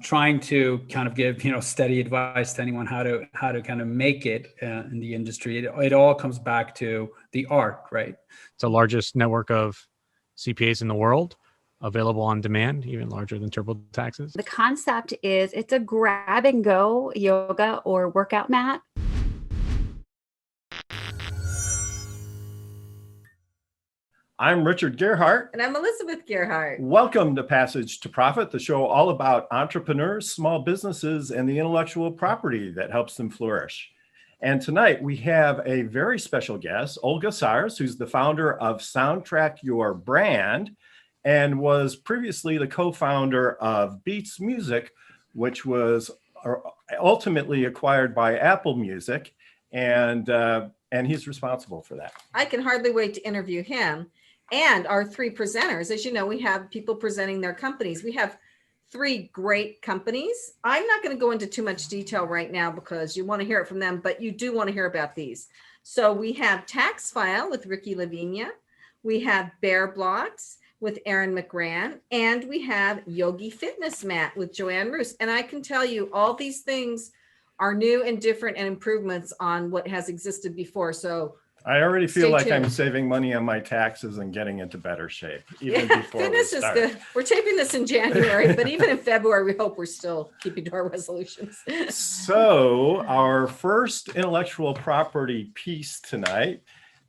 trying to kind of give, steady advice to anyone how to kind of make it in the industry. It all comes back to the art, right? It's the largest network of CPAs in the world, available on demand, even larger than TurboTax's. The concept is it's a grab and go yoga or workout mat. I'm Richard Gerhardt. And I'm Elizabeth Gerhardt. Welcome to Passage to Profit, the show all about entrepreneurs, small businesses, and the intellectual property that helps them flourish. And tonight we have a very special guest, Ola Sars, who's the founder of Soundtrack Your Brand and was previously the co-founder of Beats Music, which was ultimately acquired by Apple Music. And he's responsible for that. I can hardly wait to interview him. And our three presenters. As you know, we have people presenting their companies. We have three great companies. I'm not going to go into too much detail right now because you want to hear it from them, but you do want to hear about these. So we have Tax File with Ricky Lavina. We have Bear Blocks with Aaron McGran. And we have Yogi Fitness Mat with Joanne Ruse. And I can tell you all these things are new and different and improvements on what has existed before. So I already feel like I'm saving money on my taxes and getting into better shape, even before fitness we start. Is good. We're taping this in January, but even in February, we hope we're still keeping to our resolutions. So our first intellectual property piece tonight,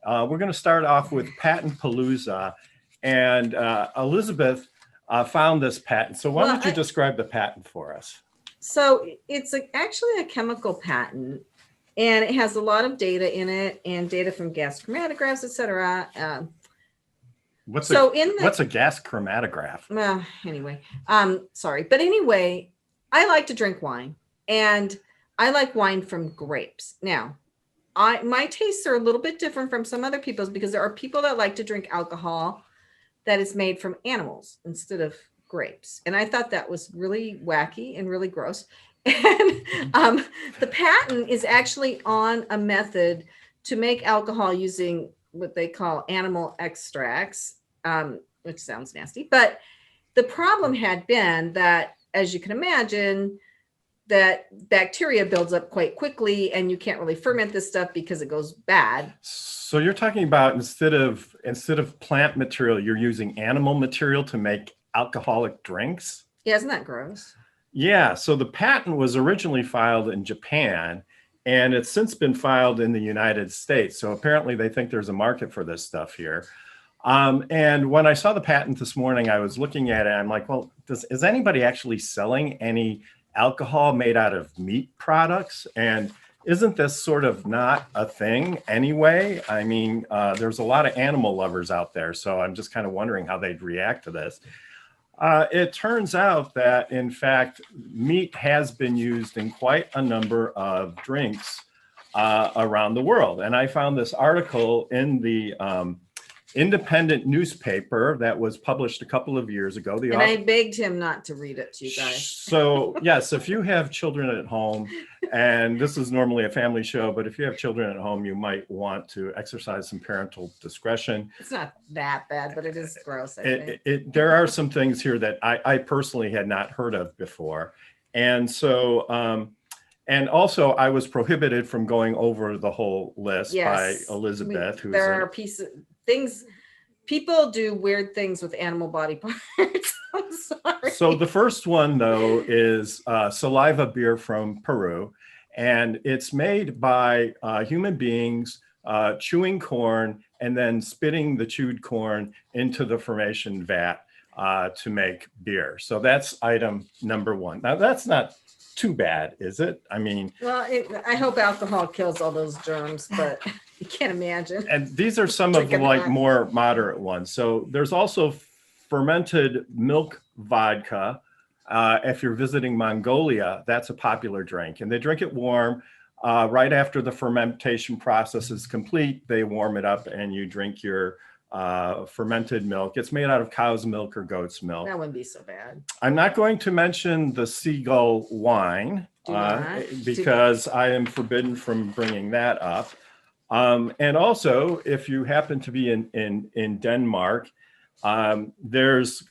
we're going to start off with Patent Palooza. And Elizabeth found this patent. So why don't you describe the patent for us? So it's actually a chemical patent. And it has a lot of data in it and data from gas chromatographs, et cetera. What's a gas chromatograph? Well, anyway, sorry. But anyway, I like to drink wine and I like wine from grapes. Now, my tastes are a little bit different from some other people's because there are people that like to drink alcohol that is made from animals instead of grapes. And I thought that was really wacky and really gross. And the patent is actually on a method to make alcohol using what they call animal extracts, which sounds nasty. But the problem had been that, as you can imagine, that bacteria builds up quite quickly and you can't really ferment this stuff because it goes bad. So you're talking about instead of plant material, you're using animal material to make alcoholic drinks? Yeah, isn't that gross? Yeah, so the patent was originally filed in Japan, and it's since been filed in the United States. So apparently they think there's a market for this stuff here. And when I saw the patent this morning, I was looking at it, I'm like, well, is anybody actually selling any alcohol made out of meat products? And isn't this sort of not a thing anyway? I mean, there's a lot of animal lovers out there, so I'm just kind of wondering how they'd react to this. It turns out that, in fact, meat has been used in quite a number of drinks around the world. And I found this article in the independent newspaper that was published a couple of years ago. I begged him not to read it to you guys. So, yes, if you have children at home, and this is normally a family show, but if you have children at home, you might want to exercise some parental discretion. It's not that bad, but it is gross, I think. There are some things here that I personally had not heard of before. And so, and also I was prohibited from going over the whole list by Elizabeth. There are things, people do weird things with animal body parts. I'm sorry. So the first one, though, is saliva beer from Peru. And it's made by human beings chewing corn and then spitting the chewed corn into the fermentation vat to make beer. So that's item number one. Now, that's not too bad, is it? I mean, well, I hope alcohol kills all those germs, but you can't imagine. And these are some of the more moderate ones. So there's also fermented milk vodka. If you're visiting Mongolia, that's a popular drink, and they drink it warm. Right after the fermentation process is complete, they warm it up and you drink your fermented milk. It's made out of cow's milk or goat's milk. That wouldn't be so bad. I'm not going to mention the seagull wine because I am forbidden from bringing that up. And also, if you happen to be in Denmark, there's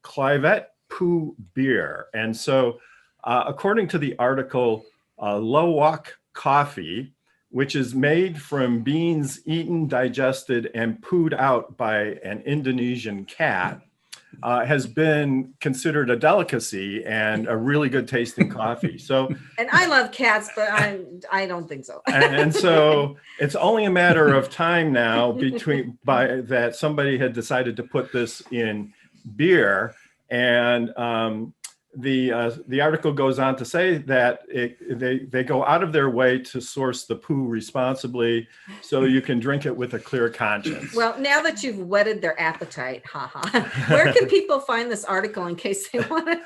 Clivet Poo beer. And so according to the article, Lowak coffee, which is made from beans eaten, digested, and pooed out by an Indonesian cat, has been considered a delicacy and a really good tasting coffee. So, And I love cats, but I don't think so. and so it's only a matter of time now that somebody had decided to put this in beer. And the article goes on to say that they go out of their way to source the poo responsibly, so you can drink it with a clear conscience. Well, now that you've whetted their appetite, haha, where can people find this article in case they want to?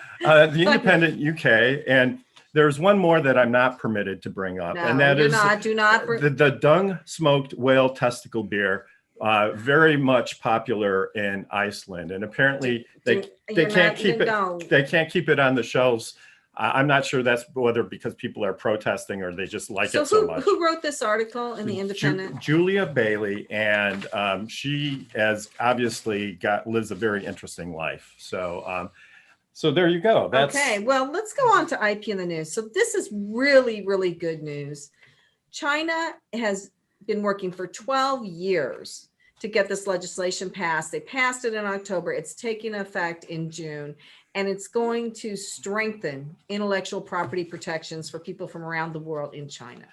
The Independent UK, and there's one more that I'm not permitted to bring up, and that is the Dung smoked whale testicle beer. Very much popular in Iceland, and apparently they can't keep it. They can't keep it on the shelves. I'm not sure that's whether because people are protesting or they just like it so much. Who wrote this article in the Independent? Julia Bailey, and she has obviously lives a very interesting life. So so there you go. Okay, well, let's go on to IP in the news. So this is really, really good news. China has been working for 12 years to get this legislation passed. They passed it in October. It's taking effect in June, and it's going to strengthen intellectual property protections for people from around the world in China.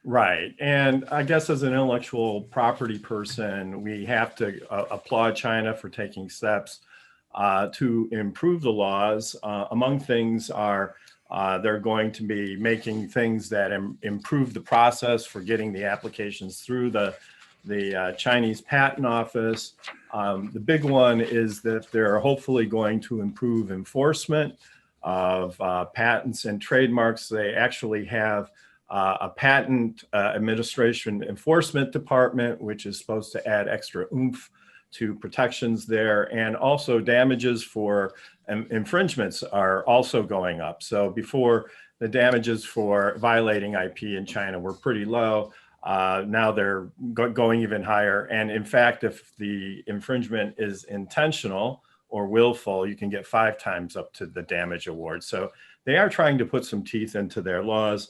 Right. And I guess as an intellectual property person, we have to applaud China for taking steps to improve the laws. Among things are they're going to be making things that improve the process for getting the applications through the Chinese Patent Office. The big one is that they're hopefully going to improve enforcement of patents and trademarks. They actually have a patent administration enforcement department, which is supposed to add extra oomph to protections there, and also damages for infringements are also going up. So before, the damages for violating IP in China were pretty low. Now they're going even higher. And in fact, if the infringement is intentional or willful, you can get 5 times up to the damage award. So they are trying to put some teeth into their laws.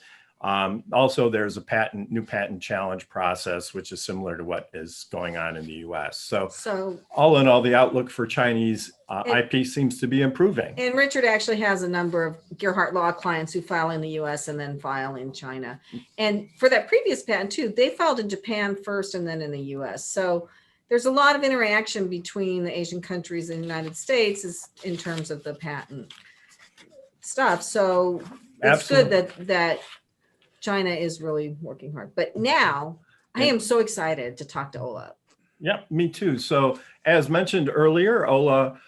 Also, there's a new patent challenge process, which is similar to what is going on in the US. So all in all, the outlook for Chinese IP seems to be improving. And Richard actually has a number of Gerhardt Law clients who file in the US and then file in China. And for that previous patent too, they filed in Japan first and then in the US. So there's a lot of interaction between the Asian countries and the United States in terms of the patent stuff. So it's Absolutely. Good that China is really working hard. But now I am so excited to talk to Ola. Yeah, me too. So as mentioned earlier, Ola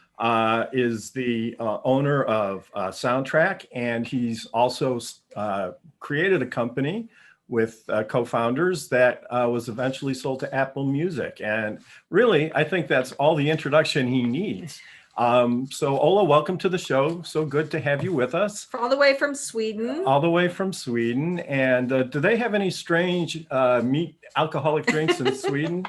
is the owner of Soundtrack, and he's also created a company with co-founders that was eventually sold to Apple Music. And really, I think that's all the introduction he needs. So Ola, welcome to the show. So good to have you with us. All the way from Sweden. All the way from Sweden. And do they have any strange alcoholic drinks in Sweden?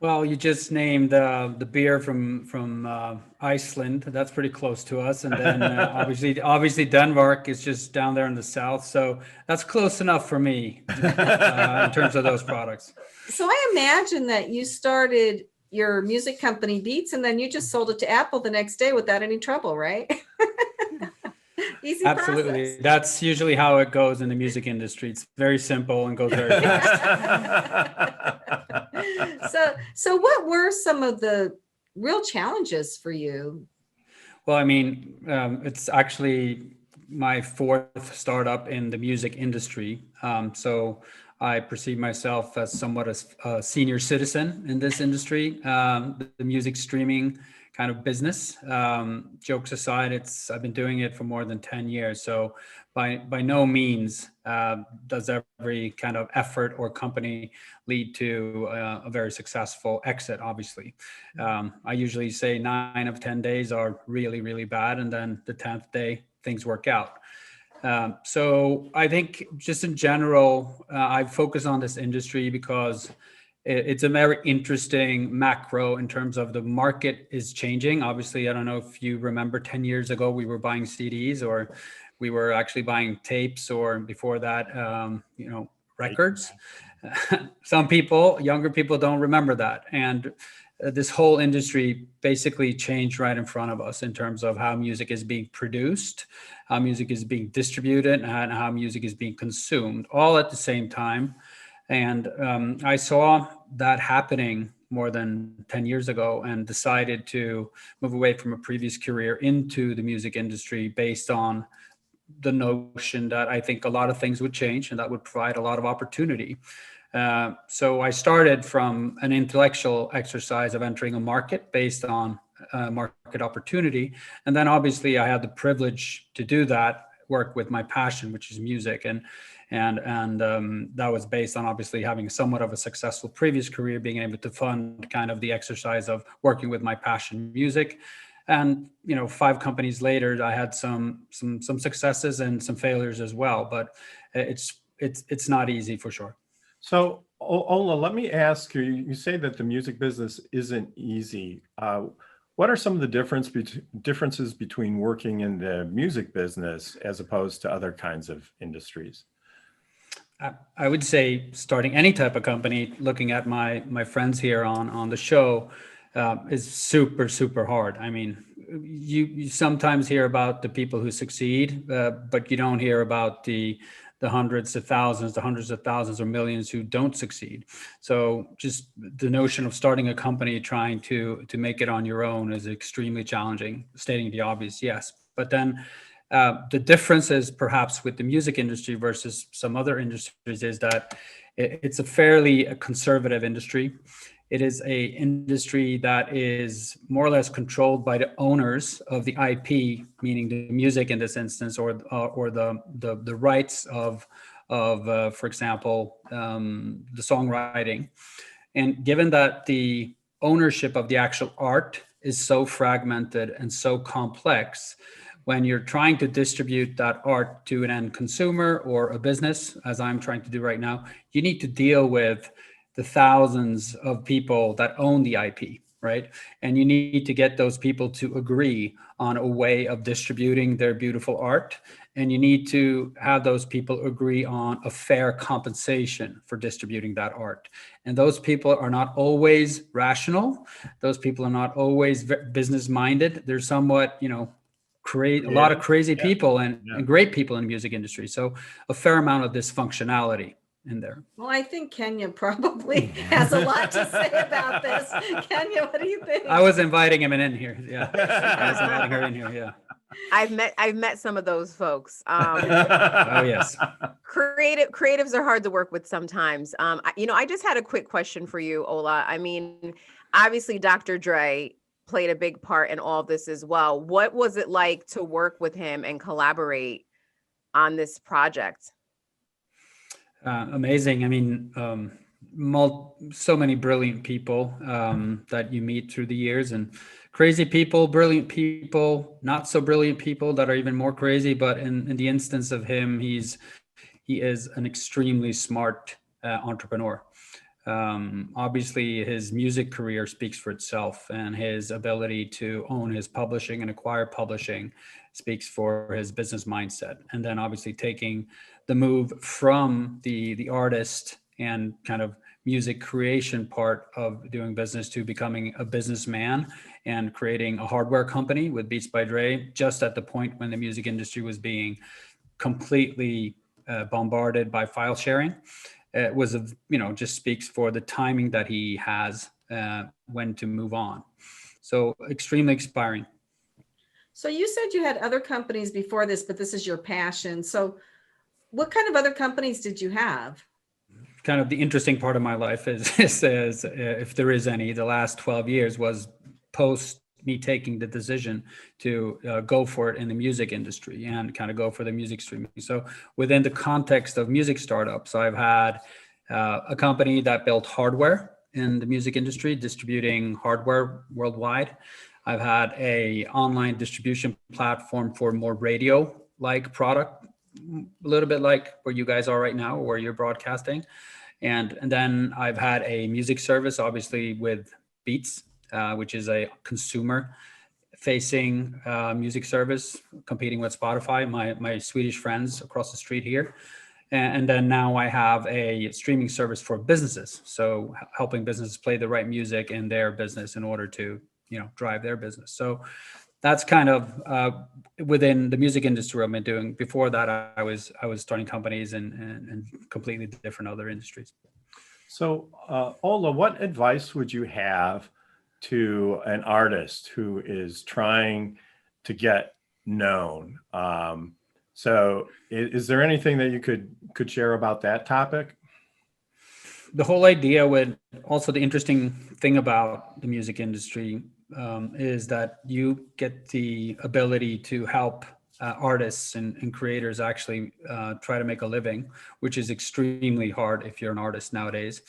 Well, you just named the beer from Iceland. That's pretty close to us. And then obviously Denmark is just down there in the south. So that's close enough for me in terms of those products. So I imagine that you started your music company Beats, and then you just sold it to Apple the next day without any trouble, right? Easy Absolutely. process. That's usually how it goes in the music industry. It's very simple and goes very fast. So what were some of the real challenges for you? Well, I mean, it's actually my 4th startup in the music industry. So I perceive myself as somewhat a senior citizen in this industry, the music streaming kind of business. Jokes aside, I've been doing it for more than 10 years. So by no means does every kind of effort or company lead to a very successful exit, obviously. I usually say 9 of 10 days are really, really bad. And then the 10th day, things work out. So I think just in general, I focus on this industry because it's a very interesting macro in terms of the market is changing. Obviously, I don't know if you remember 10 years ago, we were buying CDs, or we were actually buying tapes, or before that, records. Some people, younger people, don't remember that. And this whole industry basically changed right in front of us in terms of how music is being produced, how music is being distributed, and how music is being consumed, all at the same time. And I saw that happening more than 10 years ago and decided to move away from a previous career into the music industry based on the notion that I think a lot of things would change and that would provide a lot of opportunity. So I started from an intellectual exercise of entering a market based on market opportunity. And then obviously I had the privilege to do that, work with my passion, which is music. And that was based on obviously having somewhat of a successful previous career, being able to fund kind of the exercise of working with my passion, music. And 5 companies later, I had some successes and some failures as well. But it's not easy for sure. So, Ola, let me ask you, you say that the music business isn't easy. What are some of the differences between working in the music business as opposed to other kinds of industries? I would say starting any type of company, looking at my friends here on the show, is super, super hard. I mean, you sometimes hear about the people who succeed, but you don't hear about the hundreds of thousands or millions who don't succeed. So just the notion of starting a company, trying to make it on your own is extremely challenging, stating the obvious, yes. But then the difference is perhaps with the music industry versus some other industries is that it's a fairly conservative industry. It is a industry that is more or less controlled by the owners of the IP, meaning the music in this instance, or the rights of for example, the songwriting. And given that the ownership of the actual art is so fragmented and so complex, when you're trying to distribute that art to an end consumer or a business, as I'm trying to do right now, you need to deal with the thousands of people that own the IP, right? And you need to get those people to agree on a way of distributing their beautiful art. And you need to have those people agree on a fair compensation for distributing that art. And those people are not always rational. Those people are not always business minded. They're somewhat, a lot of crazy people and great people in the music industry. So a fair amount of dysfunctionality in there. Well, I think Kenya probably has a lot to say about this. Kenya, what do you think? I was inviting him in here. Yeah, I was inviting her in here. Yeah, I've met some of those folks. oh yes. Creatives are hard to work with sometimes. I just had a quick question for you, Ola. I mean, obviously, Dr. Dre played a big part in all this as well. What was it like to work with him and collaborate on this project? Amazing. I mean, so many brilliant people that you meet through the years, and crazy people, brilliant people, not so brilliant people that are even more crazy. But in the instance of him, he is an extremely smart entrepreneur. Obviously, his music career speaks for itself, and his ability to own his publishing and acquire publishing speaks for his business mindset. And then obviously taking the move from the artist and kind of music creation part of doing business to becoming a businessman and creating a hardware company with Beats by Dre, just at the point when the music industry was being completely bombarded by file sharing. It was, just speaks for the timing that he has when to move on. So extremely inspiring. So you said you had other companies before this, but this is your passion. So what kind of other companies did you have? Kind of the interesting part of my life is if there is any, the last 12 years was post me taking the decision to go for it in the music industry and kind of go for the music streaming. So within the context of music startups, I've had a company that built hardware in the music industry, distributing hardware worldwide. I've had a online distribution platform for more radio-like product, a little bit like where you guys are right now, or where you're broadcasting. And then I've had a music service, obviously with Beats, which is a consumer facing music service competing with Spotify, my Swedish friends across the street here. And then now I have a streaming service for businesses. So helping businesses play the right music in their business in order to, drive their business. So that's kind of within the music industry I've been doing. Before that, I was starting companies in completely different other industries. So, Ola, what advice would you have to an artist who is trying to get known? So is there anything that you could share about that topic? The whole idea with also the interesting thing about the music industry is that you get the ability to help artists and creators actually try to make a living, which is extremely hard if you're an artist nowadays.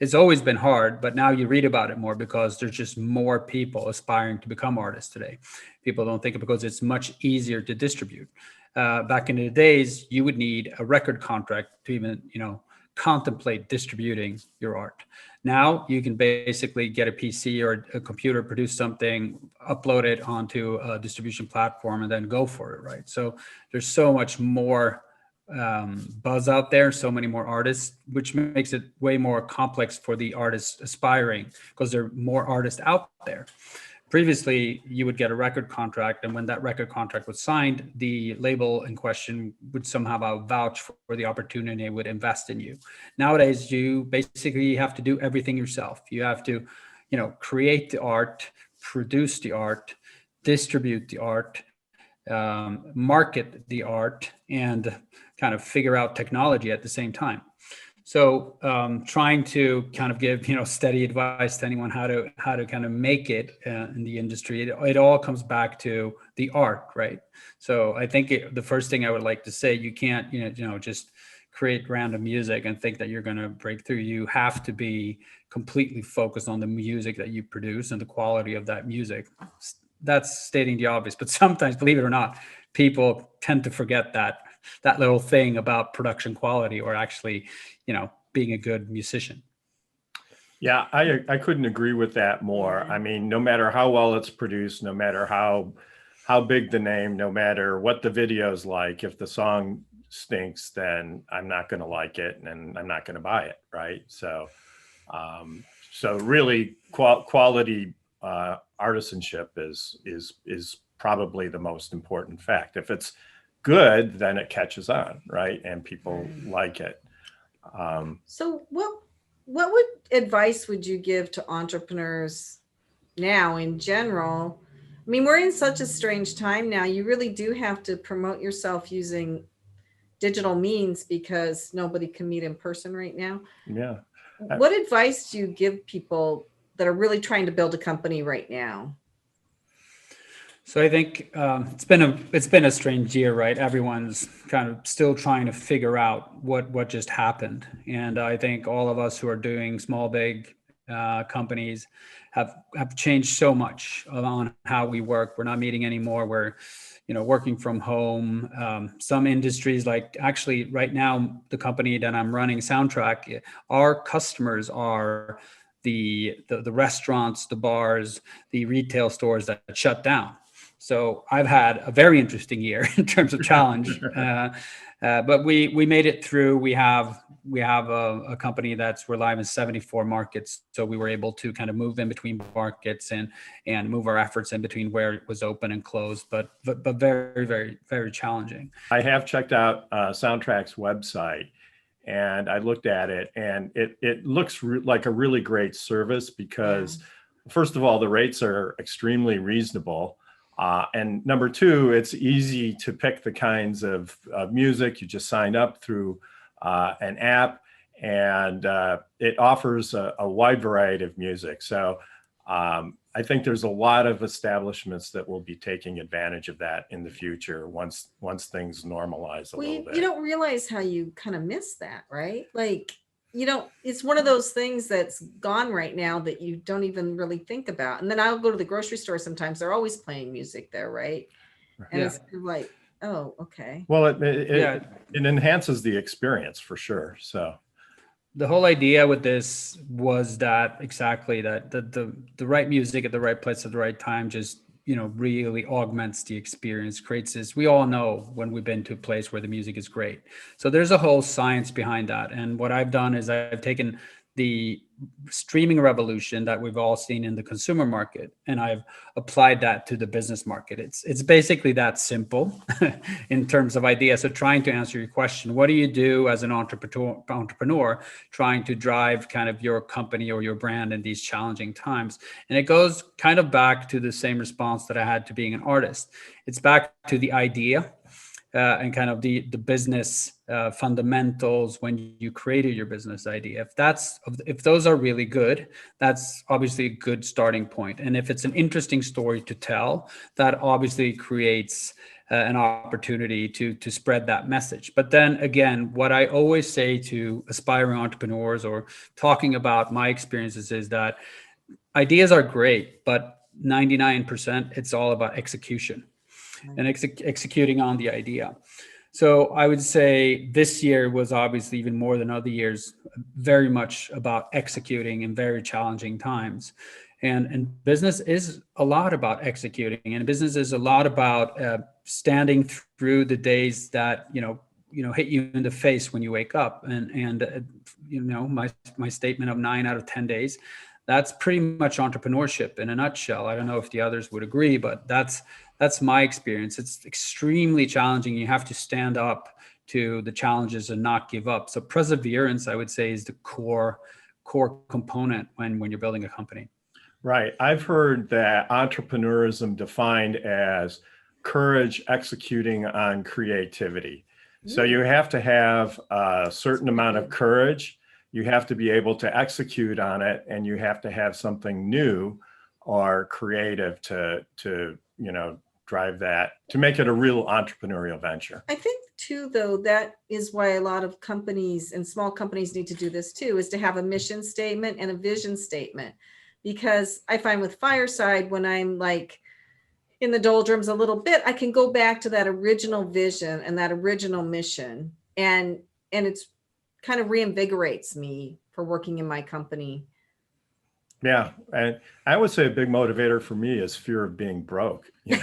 It's always been hard, but now you read about it more because there's just more people aspiring to become artists today. People don't think it because it's much easier to distribute. Back in the days, you would need a record contract to even, contemplate distributing your art. Now you can basically get a PC or a computer, produce something, upload it onto a distribution platform, and then go for it, right? So there's so much more buzz out there, so many more artists, which makes it way more complex for the artists aspiring because there are more artists out there. Previously, you would get a record contract, and when that record contract was signed, the label in question would somehow vouch for the opportunity and would invest in you. Nowadays, you basically have to do everything yourself. You have to, create the art, produce the art, distribute the art, market the art, and kind of figure out technology at the same time. So trying to kind of give, steady advice to anyone how to kind of make it in the industry, it all comes back to the art, right? So I think the first thing I would like to say, you can't, just create random music and think that you're going to break through. You have to be completely focused on the music that you produce and the quality of that music. That's stating the obvious, but sometimes, believe it or not, people tend to forget that little thing about production quality or actually, being a good musician. Yeah, I couldn't agree with that more. I mean, no matter how well it's produced, no matter how big the name, no matter what the video's like, if the song stinks, then I'm not going to like it and I'm not going to buy it, right? So, so really quality artisanship is probably the most important fact. If it's good, then it catches on, right? And people like it. So what advice would you give to entrepreneurs now in general? I mean, we're in such a strange time now. You really do have to promote yourself using digital means because nobody can meet in person right now. Yeah. What advice do you give people that are really trying to build a company right now? So I think it's been a strange year, right? Everyone's kind of still trying to figure out what just happened, and I think all of us who are doing small, big companies have changed so much on how we work. We're not meeting anymore. We're working from home. Some industries, like actually right now, the company that I'm running, Soundtrack, our customers are the restaurants, the bars, the retail stores that shut down. So I've had a very interesting year in terms of challenge, but we made it through. We have a company we're live in 74 markets, so we were able to kind of move in between markets and move our efforts in between where it was open and closed, but very, very, very challenging. I have checked out Soundtrack's website, and I looked at it, and it looks like a really great service because, first of all, the rates are extremely reasonable. And number two, it's easy to pick the kinds of music. You just sign up through an app, and it offers a wide variety of music. So I think there's a lot of establishments that will be taking advantage of that in the future once things normalize a little bit. You don't realize how you kind of miss that, right? Like, it's one of those things that's gone right now that you don't even really think about. And then I'll go to the grocery store sometimes. They're always playing music there, right? And it's like, oh, okay. Well, it enhances the experience for sure. So the whole idea with this was that exactly that the right music at the right place at the right time just, really augments the experience, creates this. We all know when we've been to a place where the music is great. So there's a whole science behind that. And what I've done is I've taken the streaming revolution that we've all seen in the consumer market, and I've applied that to the business market. It's basically that simple in terms of ideas. So trying to answer your question, what do you do as an entrepreneur trying to drive kind of your company or your brand in these challenging times? And it goes kind of back to the same response that I had to being an artist. It's back to the idea. And kind of the business fundamentals when you created your business idea. If those are really good, that's obviously a good starting point. And if it's an interesting story to tell, that obviously creates an opportunity to spread that message. But then again, what I always say to aspiring entrepreneurs or talking about my experiences is that ideas are great, but 99% it's all about execution and executing on the idea. So I would say this year was obviously even more than other years, very much about executing in very challenging times. And business is a lot about executing, and business is a lot about standing through the days that, hit you in the face when you wake up. And my statement of 9 out of 10 days, that's pretty much entrepreneurship in a nutshell. I don't know if the others would agree, but that's my experience. It's extremely challenging. You have to stand up to the challenges and not give up. So perseverance, I would say, is the core component when you're building a company. Right. I've heard that entrepreneurism defined as courage executing on creativity. So you have to have a certain amount of courage. You have to be able to execute on it, and you have to have something new or creative to drive that, to make it a real entrepreneurial venture. I think too, though, that is why a lot of companies and small companies need to do this too, is to have a mission statement and a vision statement. Because I find with Fireside, when I'm like in the doldrums a little bit, I can go back to that original vision and that original mission. And it's kind of reinvigorates me for working in my company. Yeah. And I would say a big motivator for me is fear of being broke. That's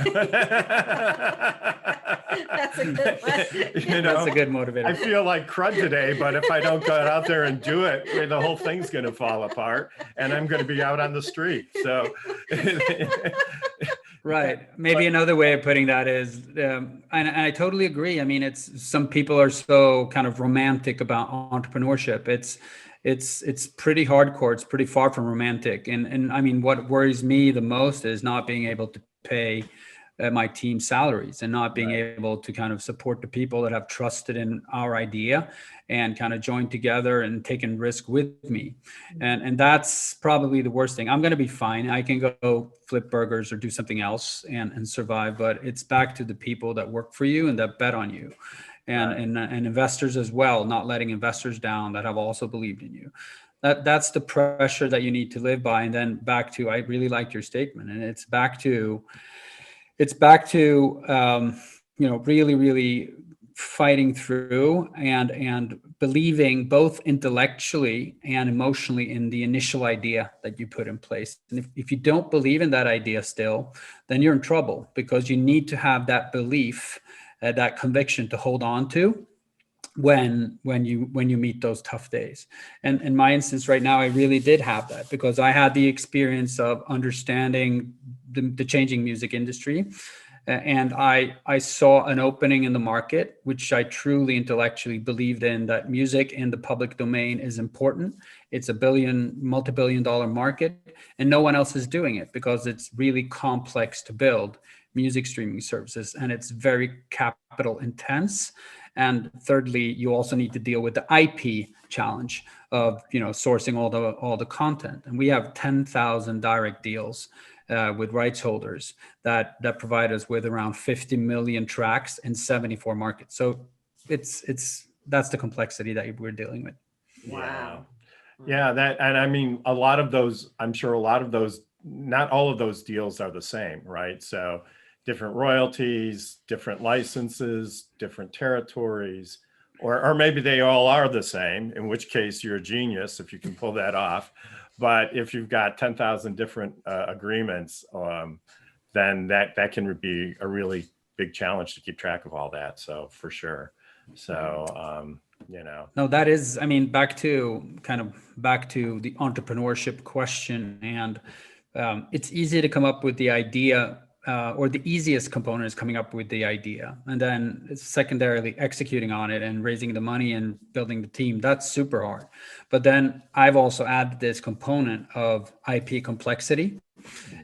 a good one. That's a good motivator. I feel like crud today, but if I don't go out there and do it, the whole thing's going to fall apart and I'm going to be out on the street. So right. Maybe another way of putting that is, and I totally agree. I mean, some people are so kind of romantic about entrepreneurship. It's pretty hardcore. It's pretty far from romantic. And I mean, what worries me the most is not being able to pay my team salaries and not being able to kind of support the people that have trusted in our idea and kind of joined together and taken risk with me. And that's probably the worst thing. I'm going to be fine. I can go flip burgers or do something else and survive, but it's back to the people that work for you and that bet on you. And investors as well, not letting investors down that have also believed in you. That's the pressure that you need to live by. And then back to, I really liked your statement, and it's back to really, really fighting through and believing both intellectually and emotionally in the initial idea that you put in place. And if you don't believe in that idea still, then you're in trouble, because you need to have that belief, that conviction to hold on to when you meet those tough days. And in my instance right now, I really did have that, because I had the experience of understanding the changing music industry. And I saw an opening in the market, which I truly intellectually believed in, that music in the public domain is important. It's a multi-billion-dollar market, and no one else is doing it because it's really complex to build music streaming services, and it's very capital intense. And thirdly, you also need to deal with the IP challenge of sourcing all the content. And we have 10,000 direct deals with rights holders that provide us with around 50 million tracks in 74 markets. So that's the complexity that we're dealing with. Wow. Yeah, and I mean, a lot of those, I'm sure not all of those deals are the same, right? So different royalties, different licenses, different territories, or maybe they all are the same, in which case you're a genius if you can pull that off. But if you've got 10,000 different agreements, then that can be a really big challenge to keep track of all that. So for sure. So, No, that is, I mean, back to the entrepreneurship question. And it's easy to come up with the idea, or the easiest component is coming up with the idea. And then secondarily executing on it and raising the money and building the team. That's super hard. But then I've also added this component of IP complexity.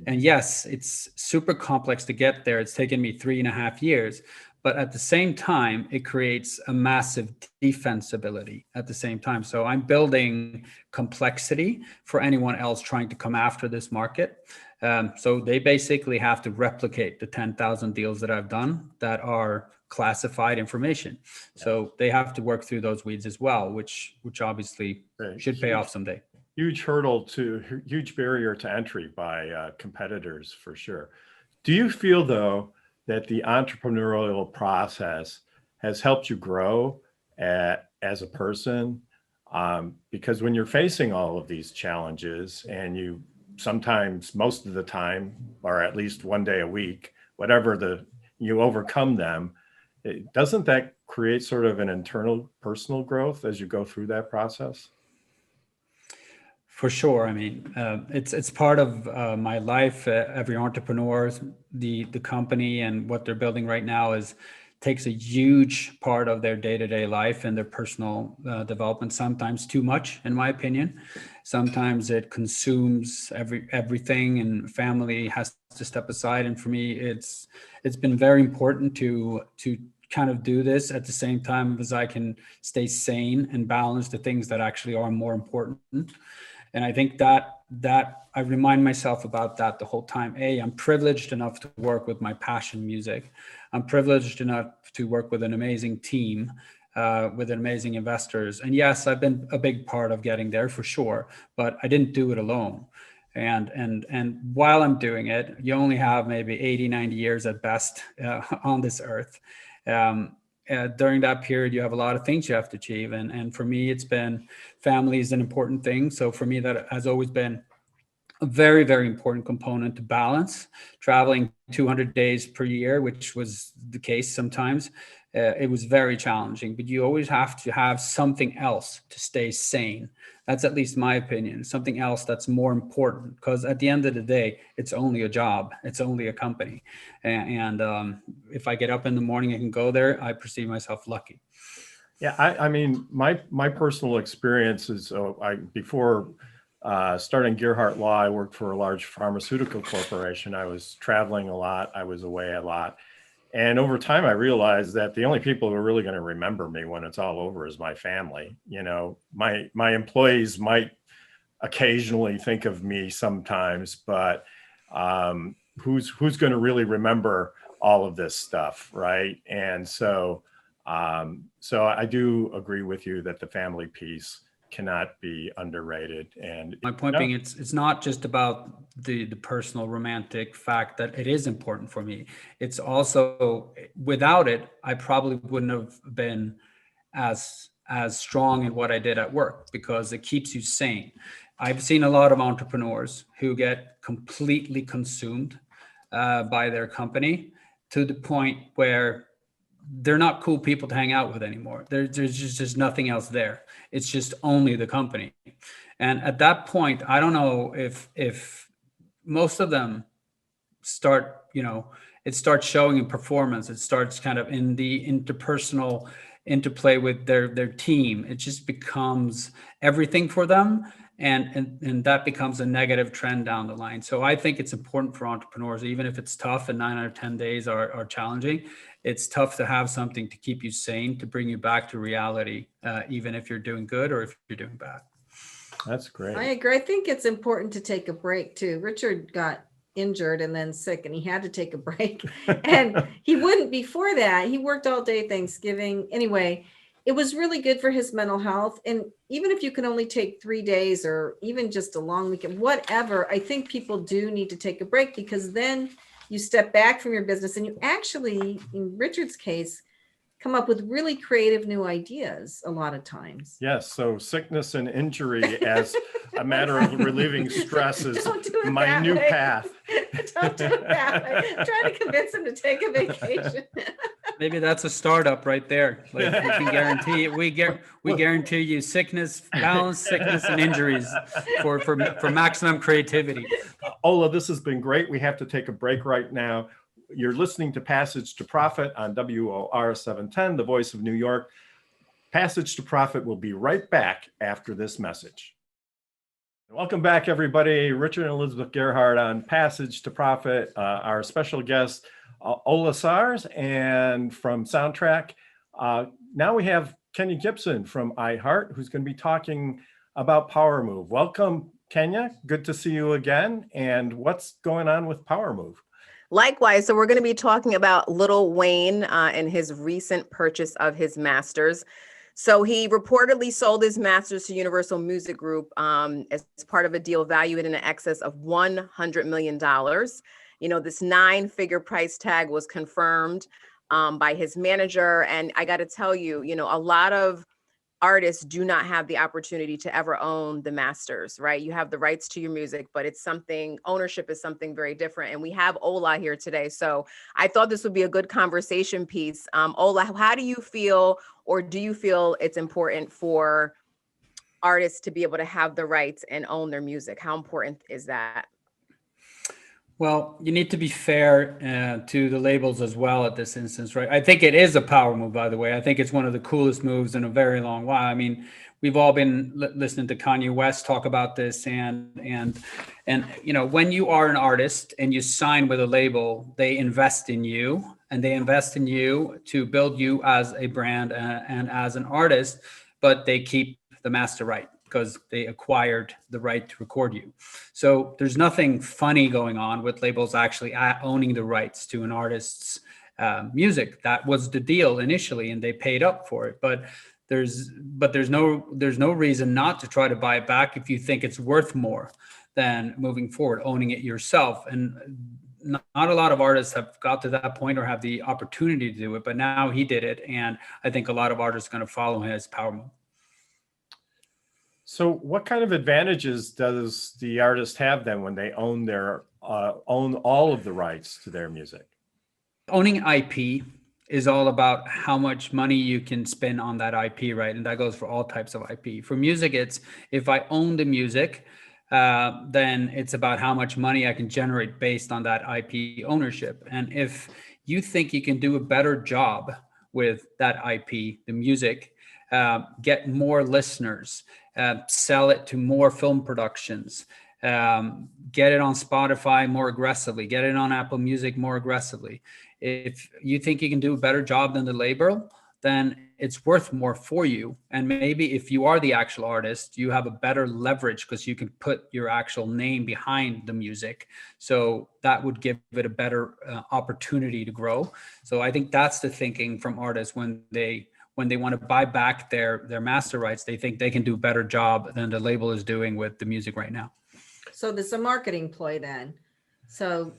And yes, it's super complex to get there. It's taken me 3.5 years. But at the same time, it creates a massive defensibility at the same time. So I'm building complexity for anyone else trying to come after this market. So they basically have to replicate the 10,000 deals that I've done that are classified information. So they have to work through those weeds as well, which obviously should pay off someday. Huge barrier to entry by competitors for sure. Do you feel though that the entrepreneurial process has helped you grow as a person? Because when you're facing all of these challenges, and you sometimes, most of the time, or at least one day a week, whatever you overcome them, doesn't that create sort of an internal personal growth as you go through that process? For sure. I mean, it's part of my life. Every entrepreneur, the company and what they're building right now takes a huge part of their day-to-day life and their personal development, sometimes too much, in my opinion. Sometimes it consumes everything, and family has to step aside. And for me, it's been very important to kind of do this at the same time as I can stay sane and balance the things that actually are more important. And I think that I remind myself about that the whole time. I'm privileged enough to work with my passion, music. I'm privileged enough to work with an amazing team, with amazing investors. And yes, I've been a big part of getting there for sure, but I didn't do it alone. And while I'm doing it, you only have maybe 80, 90 years at best on this earth. During that period, you have a lot of things you have to achieve. And for me, it's been family is an important thing. So for me, that has always been a very, very important component to balance. Traveling 200 days per year, which was the case sometimes, it was very challenging, but you always have to have something else to stay sane. That's at least my opinion, something else that's more important, because at the end of the day, it's only a job. It's only a company. And if I get up in the morning and can go there, I perceive myself lucky. Yeah, I mean, my personal experience is before starting Gearhart Law, I worked for a large pharmaceutical corporation. I was traveling a lot. I was away a lot. And over time, I realized that the only people who are really going to remember me when it's all over is my family. You know, my employees might occasionally think of me sometimes, but who's going to really remember all of this stuff, right? And so I do agree with you that the family piece cannot be underrated. And my point being, it's not just about the personal romantic fact that it is important for me. It's also, without it, I probably wouldn't have been as strong in what I did at work, because it keeps you sane. I've seen a lot of entrepreneurs who get completely consumed by their company to the point where they're not cool people to hang out with anymore. There's just nothing else there. It's just only the company. And at that point, I don't know if most of them start, it starts showing in performance. It starts kind of in the interpersonal interplay with their team. It just becomes everything for them. And that becomes a negative trend down the line. So I think it's important for entrepreneurs, even if it's tough and 9 out of 10 days are challenging, it's tough to have something to keep you sane, to bring you back to reality, even if you're doing good or if you're doing bad. That's great. I agree. I think it's important to take a break too. Richard got injured and then sick, and he had to take a break. And he wouldn't before that. He worked all day Thanksgiving. Anyway, it was really good for his mental health. And even if you can only take 3 days or even just a long weekend, whatever, I think people do need to take a break, because then you step back from your business and you actually, in Richard's case, come up with really creative new ideas a lot of times. Yes, so sickness and injury as a matter of relieving stress is Don't do it my that new way. path. Don't do it that way. Try to convince him to take a vacation. Maybe that's a startup right there. Like we can guarantee we guarantee you sickness, balance, sickness, and injuries for maximum creativity. Ola, this has been great. We have to take a break right now. You're listening to Passage to Profit on WOR 710, the voice of New York. Passage to Profit will be right back after this message. Welcome back, everybody. Richard and Elizabeth Gerhardt on Passage to Profit. Our special guest, Ola Sars, and from Soundtrack. Now we have Kenya Gipson from iHeart, who's going to be talking about Power Move. Welcome, Kenya. Good to see you again. And what's going on with Power Move? Likewise, so we're going to be talking about Lil Wayne and his recent purchase of his masters. So he reportedly sold his masters to Universal Music Group as part of a deal valued in excess of $100 million. You know, this 9-figure price tag was confirmed by his manager. And I got to tell you, you know, a lot of artists do not have the opportunity to ever own the masters, right? You have the rights to your music, but it's something, ownership is something very different. And we have Ola here today. So I thought this would be a good conversation piece. Ola, how do you feel, or do you feel it's important for artists to be able to have the rights and own their music? How important is that? Well, you need to be fair to the labels as well at this instance, right? I think it is a power move, by the way. I think it's one of the coolest moves in a very long while. I mean, we've all been listening to Kanye West talk about this, and you know, when you are an artist and you sign with a label, they invest in you, and they invest in you to build you as a brand and as an artist, but they keep the master right, because they acquired the right to record you. So there's nothing funny going on with labels actually owning the rights to an artist's music. That was the deal initially, and they paid up for it. But there's no reason not to try to buy it back if you think it's worth more than moving forward, owning it yourself. And not a lot of artists have got to that point or have the opportunity to do it, but now he did it. And I think a lot of artists are going to follow his power move. So what kind of advantages does the artist have then when they own their own all of the rights to their music? Owning IP is all about how much money you can spend on that IP, right? And that goes for all types of IP. For music, it's if I own the music, then it's about how much money I can generate based on that IP ownership. And if you think you can do a better job with that IP, the music, get more listeners, sell it to more film productions, get it on Spotify more aggressively, get it on Apple Music more aggressively. If you think you can do a better job than the label, then it's worth more for you. And maybe if you are the actual artist, you have a better leverage because you can put your actual name behind the music. So that would give it a better opportunity to grow. So I think that's the thinking from artists when they want to buy back their master rights. They think they can do a better job than the label is doing with the music right now. So this is a marketing ploy then. So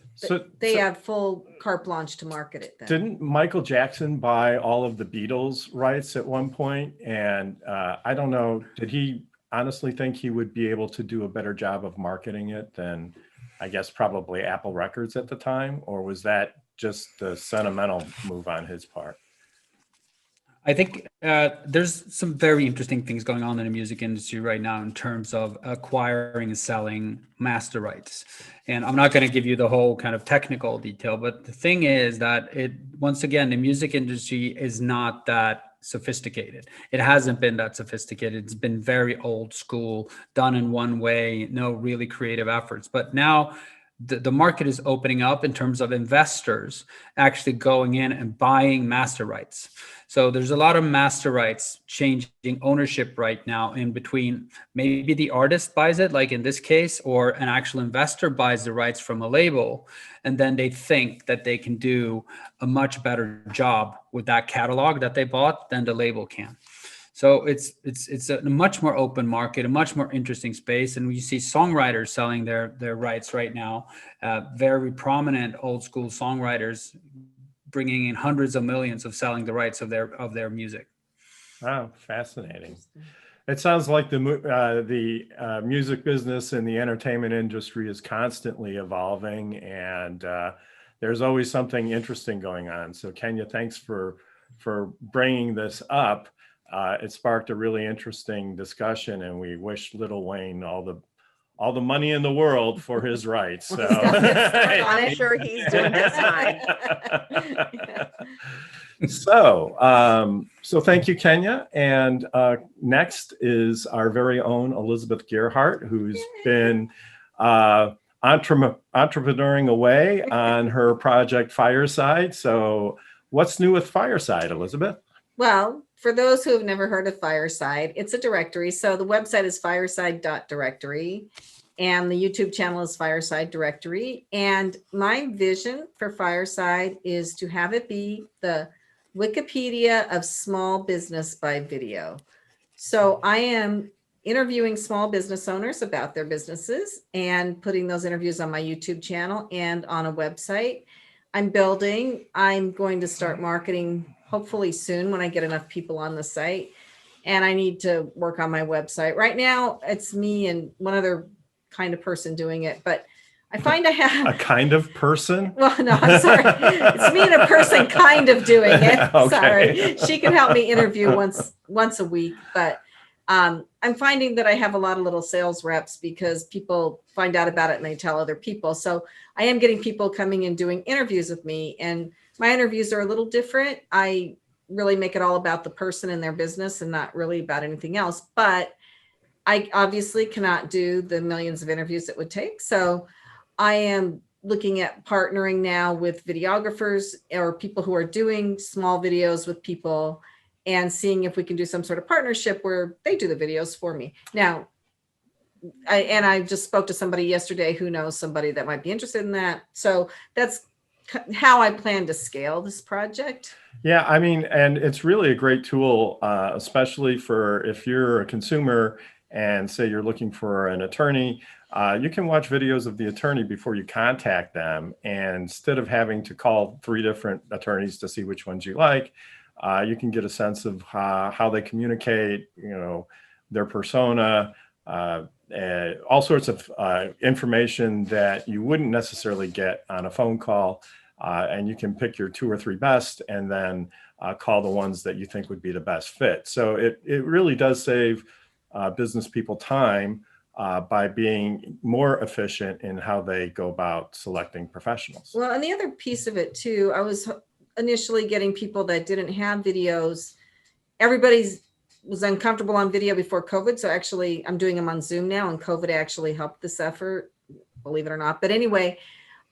they have full carte blanche to market it then. Didn't Michael Jackson buy all of the Beatles rights at one point? And I don't know, did he honestly think he would be able to do a better job of marketing it than, I guess, probably Apple Records at the time? Or was that just the sentimental move on his part? I think there's some very interesting things going on in the music industry right now in terms of acquiring and selling master rights. And I'm not going to give you the whole kind of technical detail, but the thing is that once again, the music industry is not that sophisticated. It hasn't been that sophisticated. It's been very old school, done in one way, no really creative efforts. But now the market is opening up in terms of investors actually going in and buying master rights. So there's a lot of master rights changing ownership right now in between. Maybe the artist buys it, like in this case, or an actual investor buys the rights from a label, and then they think that they can do a much better job with that catalog that they bought than the label can. So it's a much more open market, a much more interesting space. And we see songwriters selling their rights right now, very prominent old school songwriters bringing in hundreds of millions of selling the rights of their music. Wow, fascinating. It sounds like the music business and the entertainment industry is constantly evolving, and there's always something interesting going on. So Kenya, thanks for bringing this up. It sparked a really interesting discussion, and we wish Little Wayne all the money in the world for his rights. So I'm sure he's doing just fine. So thank you, Kenya. And next is our very own Elizabeth Gerhardt, who's been entrepreneuring away on her project Fireside. So what's new with Fireside, Elizabeth? Well, for those who have never heard of Fireside, it's a directory. So the website is fireside.directory and the YouTube channel is Fireside Directory. And my vision for Fireside is to have it be the Wikipedia of small business by video. So I am interviewing small business owners about their businesses and putting those interviews on my YouTube channel and on a website. I'm going to start marketing hopefully soon when I get enough people on the site. And I need to work on my website. Right now, it's me and one other kind of person doing it, but I find I have a kind of person. Well, no, I'm sorry. It's me and a person kind of doing it. Okay. Sorry. She can help me interview once a week, but I'm finding that I have a lot of little sales reps because people find out about it and they tell other people. So I am getting people coming and doing interviews with me, and my interviews are a little different. I really make it all about the person and their business and not really about anything else, but I obviously cannot do the millions of interviews it would take. So I am looking at partnering now with videographers or people who are doing small videos with people and seeing if we can do some sort of partnership where they do the videos for me. Now, I just spoke to somebody yesterday who knows somebody that might be interested in that. So that's how I plan to scale this project. Yeah, I mean, and it's really a great tool, especially for if you're a consumer and say you're looking for an attorney. You can watch videos of the attorney before you contact them. And instead of having to call 3 different attorneys to see which ones you like, you can get a sense of how they communicate, their persona, all sorts of information that you wouldn't necessarily get on a phone call. And you can pick your 2 or 3 best and then call the ones that you think would be the best fit. So it really does save business people time by being more efficient in how they go about selecting professionals. Well, and the other piece of it too, I was initially getting people that didn't have videos. Everybody was uncomfortable on video before COVID. So actually I'm doing them on Zoom now, and COVID actually helped this effort, believe it or not. But anyway,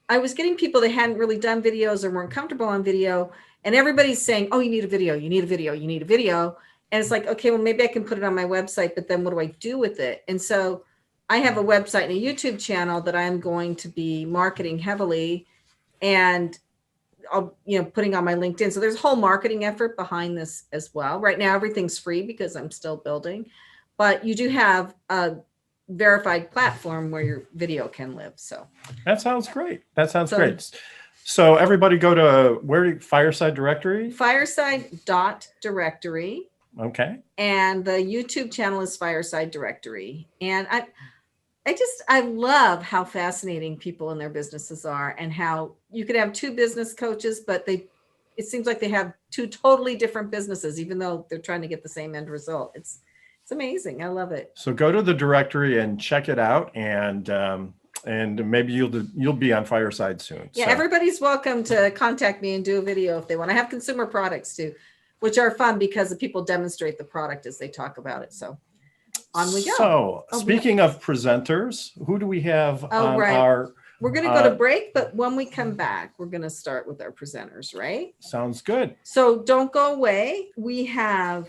I was getting people that hadn't really done videos or weren't comfortable on video, and everybody's saying, oh, you need a video, you need a video, you need a video. And it's like, okay, well, maybe I can put it on my website, but then what do I do with it? And so I have a website and a YouTube channel that I'm going to be marketing heavily, and I'll, putting on my LinkedIn. So there's a whole marketing effort behind this as well. Right now, everything's free because I'm still building, but you do have a verified platform where your video can live. So that sounds great. Great. So everybody go to Fireside Directory? Fireside.directory. Okay. And the YouTube channel is Fireside Directory. And I love how fascinating people in their businesses are, and how you could have 2 business coaches, but it seems like they have 2 totally different businesses, even though they're trying to get the same end result. It's amazing. I love it. So go to the directory and check it out, and maybe you'll be on Fireside soon. Yeah, so. Everybody's welcome to contact me and do a video if they want. I have consumer products too, which are fun because the people demonstrate the product as they talk about it. So on we go. So speaking of presenters, who do we have on our... We're going to go to break, but when we come back, we're going to start with our presenters, right? Sounds good. So don't go away. We have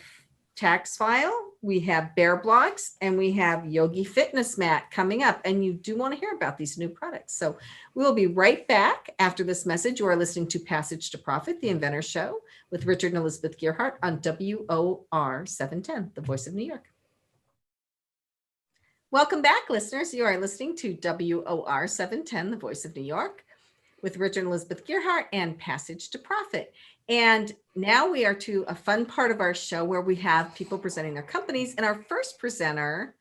Tax File, we have Bear Blocks, and we have Yogi Fitness Mat coming up. And you do want to hear about these new products. So we will be right back after this message. You are listening to Passage to Profit, the Inventor Show, with Richard and Elizabeth Gerhardt on WOR 710, the Voice of New York. Welcome back, listeners. You are listening to WOR 710, the Voice of New York. with Richard and Elizabeth Gearhart and Passage to Profit. And now we are to a fun part of our show where we have people presenting their companies. And our first presenter,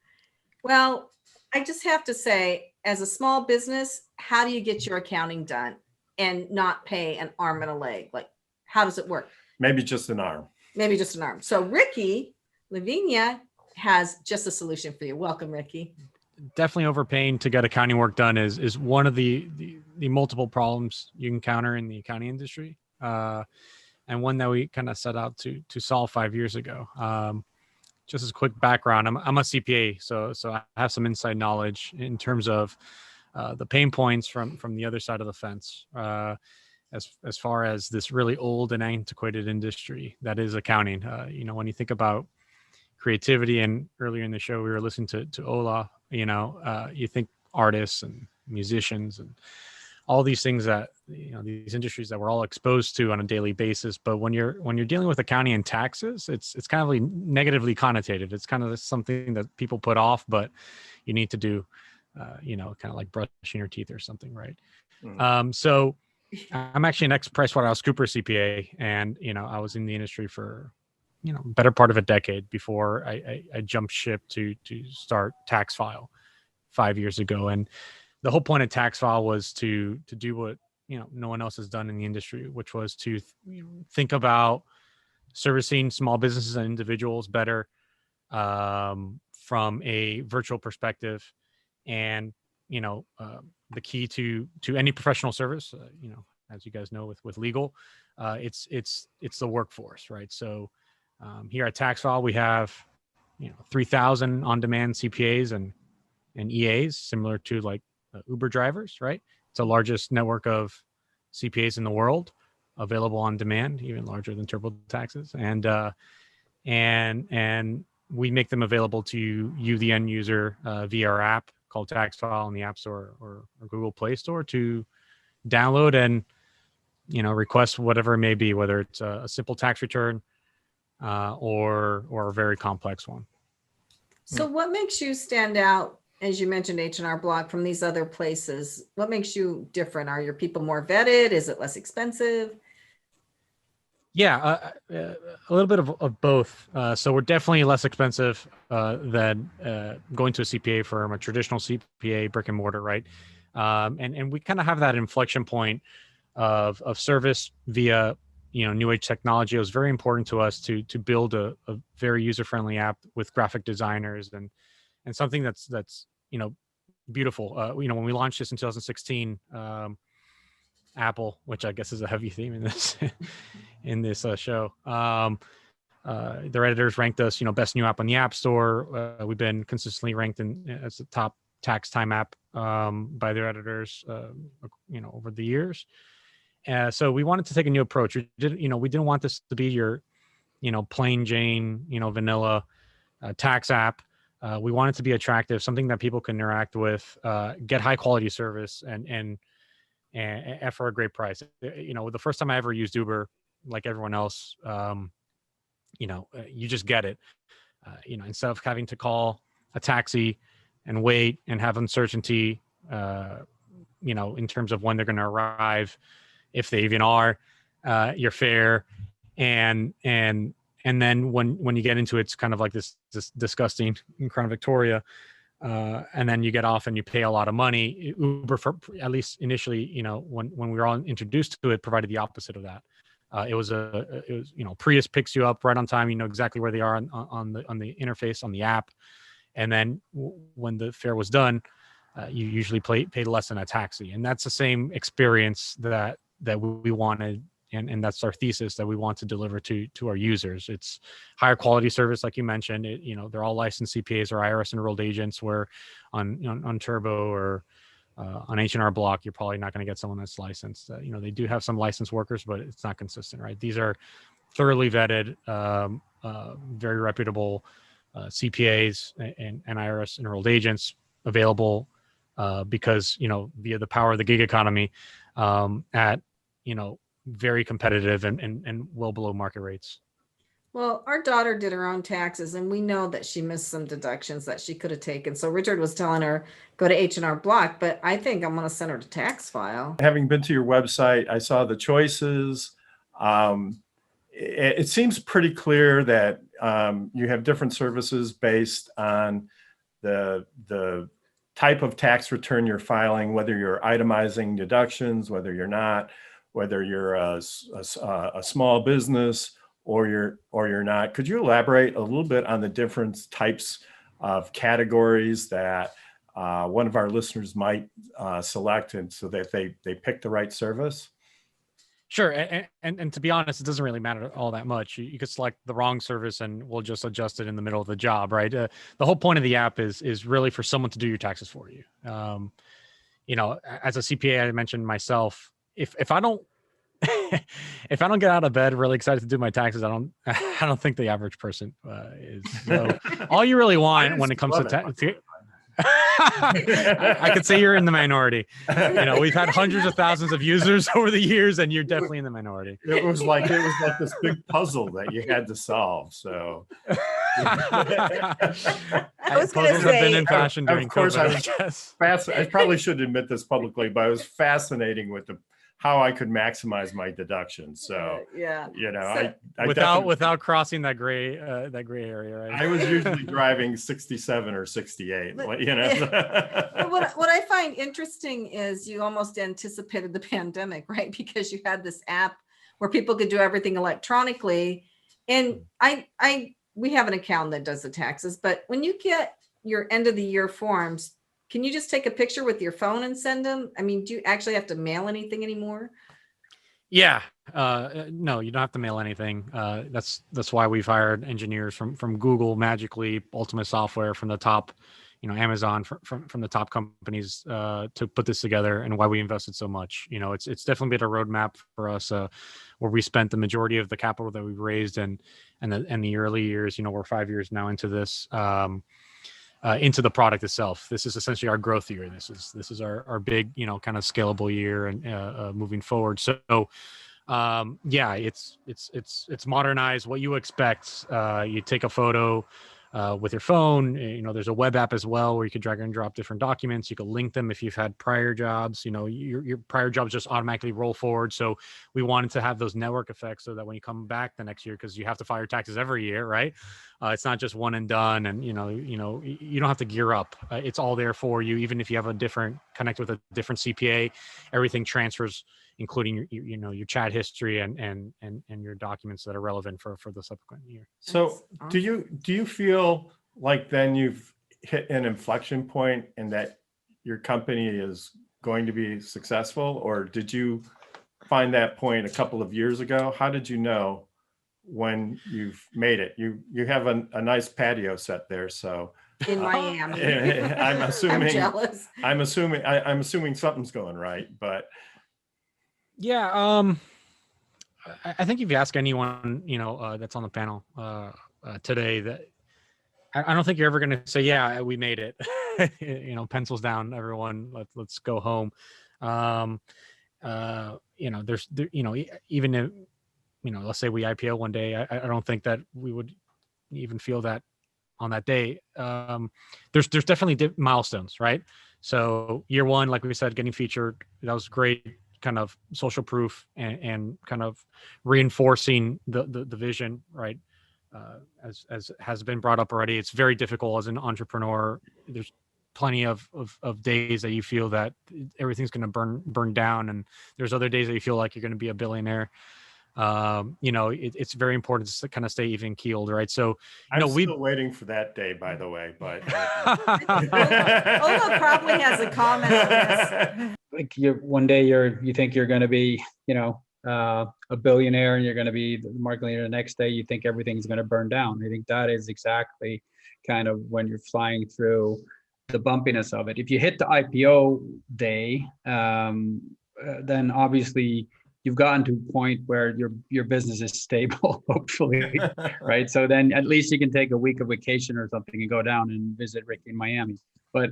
well, I just have to say, as a small business, how do you get your accounting done and not pay an arm and a leg? Like, how does it work? Maybe just an arm. Maybe just an arm. So Ricky, Lavina has just a solution for you. Welcome, Ricky. Definitely overpaying to get accounting work done is one of the multiple problems you encounter in the accounting industry, and one that we kind of set out to solve 5 years ago. Just as a quick background, I'm a CPA, so I have some inside knowledge in terms of the pain points from the other side of the fence, as far as this really old and antiquated industry that is accounting. When you think about creativity, and earlier in the show we were listening to Ola, you think artists and musicians and all these things that, these industries that we're all exposed to on a daily basis. But when you're dealing with accounting and taxes, it's kind of like negatively connotated. It's kind of something that people put off, but you need to do, kind of like brushing your teeth or something, right? So I'm actually an ex-PricewaterhouseCoopers CPA, and I was in the industry for better part of a decade before I jumped ship to start TaxFile 5 years ago. And the whole point of TaxFile was to do what no one else has done in the industry, which was to think about servicing small businesses and individuals better, from a virtual perspective. And the key to any professional service, as you guys know, with legal, it's the workforce, right? So here at TaxFile, we have 3,000 on-demand CPAs and EAs, similar to like Uber drivers, right? It's the largest network of CPAs in the world, available on demand, even larger than TurboTax's, and we make them available to you, the end user, via our app called TaxFile in the App Store or Google Play Store, to download and request whatever it may be, whether it's a simple tax return, or a very complex one. So what makes you stand out, as you mentioned, H&R Block, from these other places? What makes you different? Are your people more vetted? Is it less expensive? Yeah, a little bit of both. So we're definitely less expensive than going to a CPA firm, a traditional CPA brick and mortar, right? And we kind of have that inflection point of service via new age technology. It was very important to us to build a very user-friendly app with graphic designers and something that's beautiful. When we launched this in 2016, Apple, which I guess is a heavy theme in this show, their editors ranked us best new app on the App Store. We've been consistently ranked as the top tax time app by their editors over the years. So we wanted to take a new approach. We didn't want this to be your, plain Jane, vanilla tax app. We want it to be attractive, something that people can interact with, get high quality service, and for a great price. The first time I ever used Uber, like everyone else, you just get it. Instead of having to call a taxi and wait and have uncertainty, in terms of when they're going to arrive, if they even are, your fare, and then when you get into it, it's kind of like this disgusting Crown Victoria, and then you get off and you pay a lot of money. Uber, for at least initially, when we were all introduced to it, provided the opposite of that. It was Prius picks you up right on time. You know exactly where they are on the interface on the app, and then when the fare was done, you usually paid less than a taxi. And that's the same experience that we wanted, and that's our thesis, that we want to deliver to our users. It's higher quality service, like you mentioned. They're all licensed CPAs or IRS enrolled agents, where on Turbo or on H&R Block, you're probably not going to get someone that's licensed. They do have some licensed workers, but it's not consistent, right? These are thoroughly vetted, very reputable CPAs and IRS enrolled agents, available because via the power of the gig economy, at very competitive and well below market rates. Well, our daughter did her own taxes, and we know that she missed some deductions that she could have taken. So Richard was telling her, go to H&R Block, but I think I'm going to send her to tax file. Having been to your website, I saw the choices. It seems pretty clear that you have different services based on the type of tax return you're filing, whether you're itemizing deductions, whether you're not, whether you're a small business or you're not. Could you elaborate a little bit on the different types of categories that one of our listeners might select, and so that they pick the right service? Sure. And to be honest, it doesn't really matter all that much. You could select the wrong service and we'll just adjust it in the middle of the job, right? The whole point of the app is really for someone to do your taxes for you. You know, as a CPA, I mentioned myself, if I don't if I don't get out of bed really excited to do my taxes, I don't think the average person is. So all you really want when it comes to tax. I could say you're in the minority. You know, we've had hundreds of thousands of users over the years, and you're definitely in the minority. It was like this big puzzle that you had to solve. So I was going to Puzzles have been say, in fashion during of course, COVID. I probably shouldn't admit this publicly, but it was fascinating with how I could maximize my deductions. So yeah, you know, So- I without crossing that gray area, right? I was usually driving 67 or 68, you know. But what I find interesting is you almost anticipated the pandemic, right? Because you had this app where people could do everything electronically. And we have an account that does the taxes, but when you get your end of the year forms, can you just take a picture with your phone and send them? I mean, do you actually have to mail anything anymore? Yeah. No, you don't have to mail anything. That's why we've hired engineers from Google, Magic Leap, Ultimate Software, from the top, you know, Amazon, from the top companies to put this together, and why we invested so much. You know, it's definitely been a roadmap for us where we spent the majority of the capital that we've raised and the early years. You know, we're 5 years now into this. Into the product itself. This is essentially our growth year. This is our big, you know, kind of scalable year and moving forward. So yeah, it's modernized. What you expect. You take a photo with your phone. You know, there's a web app as well where you can drag and drop different documents. You can link them if you've had prior jobs. You know, your prior jobs just automatically roll forward. So we wanted to have those network effects so that when you come back the next year, because you have to file your taxes every year, right? It's not just one and done, and you don't have to gear up. It's all there for you. Even if you have connect with a different CPA, everything transfers, including your chat history and your documents that are relevant for the subsequent year. So do you feel like then you've hit an inflection point and that your company is going to be successful, or did you find that point a couple of years ago? How did you know when you've made it? You have a nice patio set there, so In Miami. I'm assuming I'm jealous. I'm assuming something's going right, but Yeah, I think if you ask anyone, that's on the panel today, that I don't think you're ever going to say, "Yeah, we made it." Pencils down, everyone. Let's go home. Even if let's say we IPO one day, I don't think that we would even feel that on that day. There's definitely milestones, right? So year one, like we said, getting featured, that was great. Kind of social proof and kind of reinforcing the vision, right? As has been brought up already, it's very difficult as an entrepreneur. There's plenty of days that you feel that everything's going to burn down, and there's other days that you feel like you're going to be a billionaire. It's very important to kind of stay even keeled, right? So I'm still waiting for that day, by the way. But Ola probably has a comment on this. Like one day you think you're going to be, a billionaire, and you're going to be the market leader. The next day you think everything's going to burn down. I think that is exactly kind of when you're flying through the bumpiness of it. If you hit the IPO day, then obviously you've gotten to a point where your business is stable, hopefully, right? So then at least you can take a week of vacation or something and go down and visit Ricky in Miami. But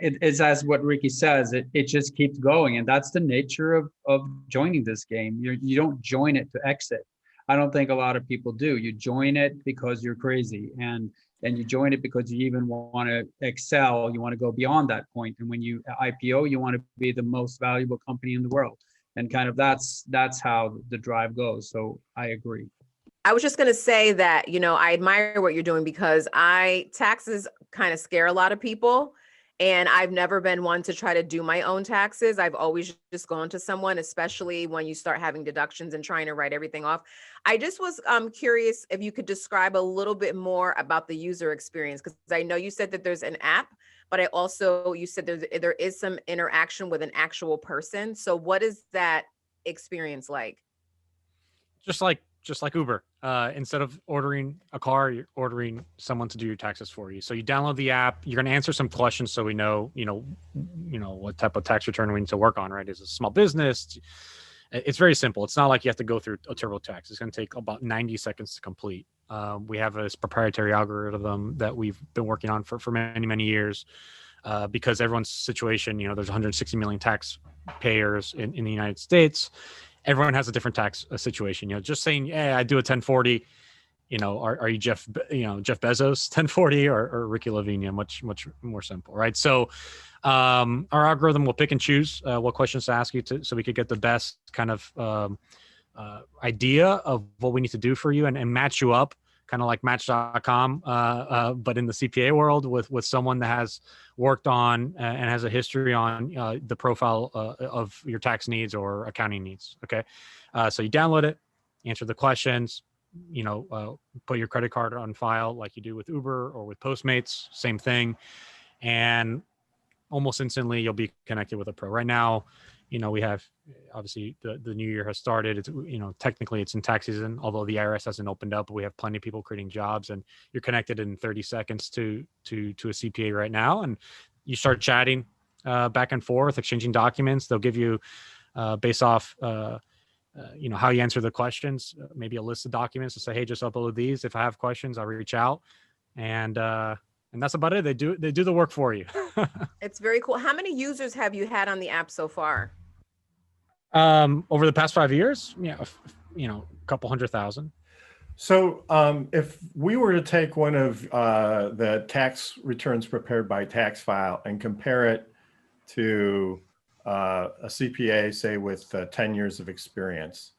it's as what Ricky says, it just keeps going. And that's the nature of joining this game. You don't join it to exit. I don't think a lot of people do. You join it because you're crazy, and you join it because you even want to excel. You want to go beyond that point. And when you IPO, you want to be the most valuable company in the world. And kind of that's how the drive goes. So I agree. I was just going to say that, you know, I admire what you're doing because taxes kind of scare a lot of people. And I've never been one to try to do my own taxes. I've always just gone to someone, especially when you start having deductions and trying to write everything off. I just was curious if you could describe a little bit more about the user experience, because I know you said that there's an app, but you said there is some interaction with an actual person. So what is that experience like? Just like Uber. Instead of ordering a car, you're ordering someone to do your taxes for you. So you download the app. You're going to answer some questions so we know, what type of tax return we need to work on. Right? Is it a small business? It's very simple. It's not like you have to go through a TurboTax. It's going to take about 90 seconds to complete. We have this proprietary algorithm that we've been working on for many years, because everyone's situation. There's 160 million taxpayers in the United States. Everyone has a different tax situation. Just saying, hey, I do a 1040. Are you Jeff Bezos 1040 or Ricky Lavina? Much more simple, right? So, our algorithm will pick and choose what questions to ask you so we could get the best kind of idea of what we need to do for you and match you up, kind of like Match.com, but in the CPA world with someone that has worked on and has a history on the profile of your tax needs or accounting needs. Okay. So you download it, answer the questions, put your credit card on file like you do with Uber or with Postmates, same thing. And almost instantly you'll be connected with a pro. Right now, we have, obviously the new year has started. It's, technically it's in tax season, although the IRS hasn't opened up, but we have plenty of people creating jobs, and you're connected in 30 seconds to a CPA right now. And you start chatting back and forth, exchanging documents. They'll give you, based off, how you answer the questions, maybe a list of documents to say, hey, just upload these. If I have questions, I'll reach out. And that's about it. They do the work for you. It's very cool. How many users have you had on the app so far? Over the past 5 years, a couple 100,000. So if we were to take one of the tax returns prepared by TaxFile and compare it to a CPA, say with 10 years of experience,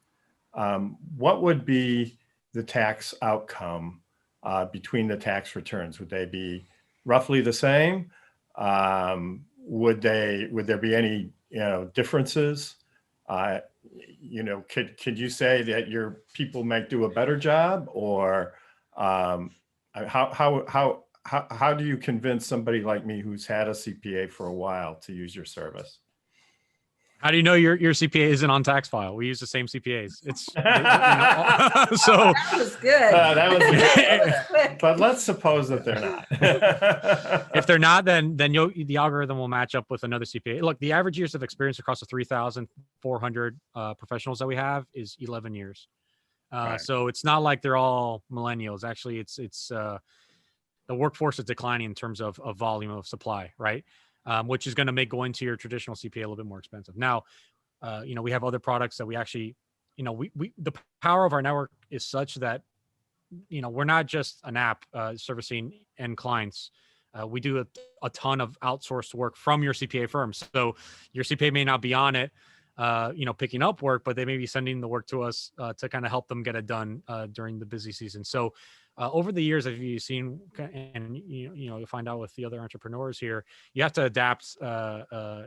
what would be the tax outcome between the tax returns? Would they be roughly the same? Would there be any differences? Could you say that your people might do a better job, or how do you convince somebody like me who's had a CPA for a while to use your service? How do you know your CPA isn't on TaxFile? We use the same CPAs. It's so That was good. That was good. But let's suppose that they're not. If they're not, then the algorithm will match up with another CPA. Look, the average years of experience across the 3,400 professionals that we have is 11 years. Right. So it's not like they're all millennials. Actually, it's the workforce is declining in terms of volume of supply, right? Which is going to make going to your traditional CPA a little bit more expensive. Now, we have other products that we actually, the power of our network is such that, we're not just an app servicing end clients. We do a ton of outsourced work from your CPA firm. So your CPA may not be on it, picking up work, but they may be sending the work to us to kind of help them get it done during the busy season. So over the years, if you've seen, and you find out with the other entrepreneurs here, you have to adapt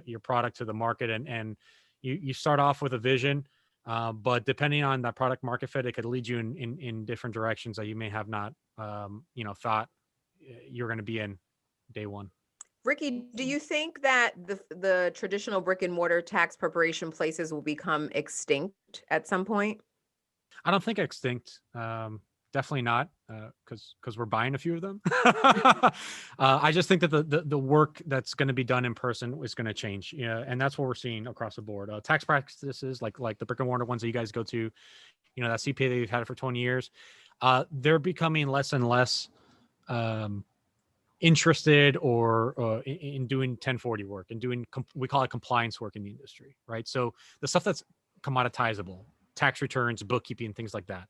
your product to the market, and you start off with a vision, but depending on that product market fit, it could lead you in different directions that you may have not thought you're going to be in day one. Ricky, do you think that the traditional brick and mortar tax preparation places will become extinct at some point? I don't think extinct. Definitely not, because we're buying a few of them. I just think that the work that's going to be done in person is going to change, and that's what we're seeing across the board. Tax practices like the brick and mortar ones that you guys go to, that CPA that you've had it for 20 years, they're becoming less and less interested or in doing 1040 work and doing we call it compliance work in the industry, right? So the stuff that's commoditizable, tax returns, bookkeeping, things like that.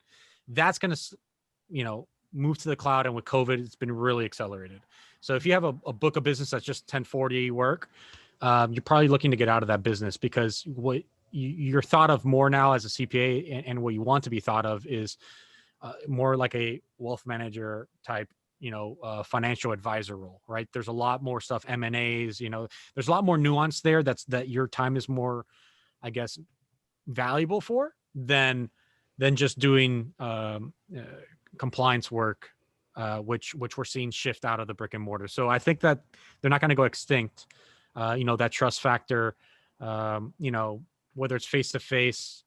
That's going to, move to the cloud. And with COVID, it's been really accelerated. So if you have a book of business that's just 1040 work, you're probably looking to get out of that business, because what you're thought of more now as a CPA, and what you want to be thought of is more like a wealth manager type, financial advisor role, right? There's a lot more stuff, M&As, there's a lot more nuance there that your time is more, I guess, valuable for than just doing compliance work, which we're seeing shift out of the brick and mortar. So I think that they're not going to go extinct. That trust factor, whether it's face-to-face,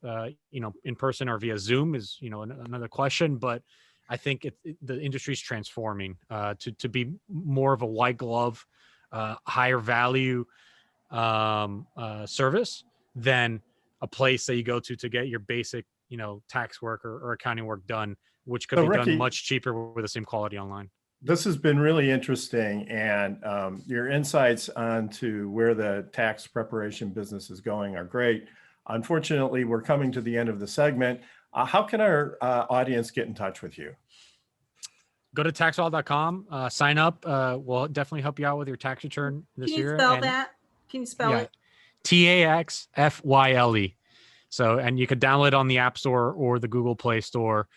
in person or via Zoom is, another question. But I think the industry is transforming to be more of a white glove, higher value service than a place that you go to get your basic, tax work or accounting work done, which could be Ricky, done much cheaper with the same quality online. This has been really interesting, and your insights onto where the tax preparation business is going are great. Unfortunately, we're coming to the end of the segment. How can our audience get in touch with you? Go to taxwall.com, sign up. We'll definitely help you out with your tax return this year. Can you spell that? Can you spell it? TAXFYLE. So, and you could download it on the App Store or the Google Play Store.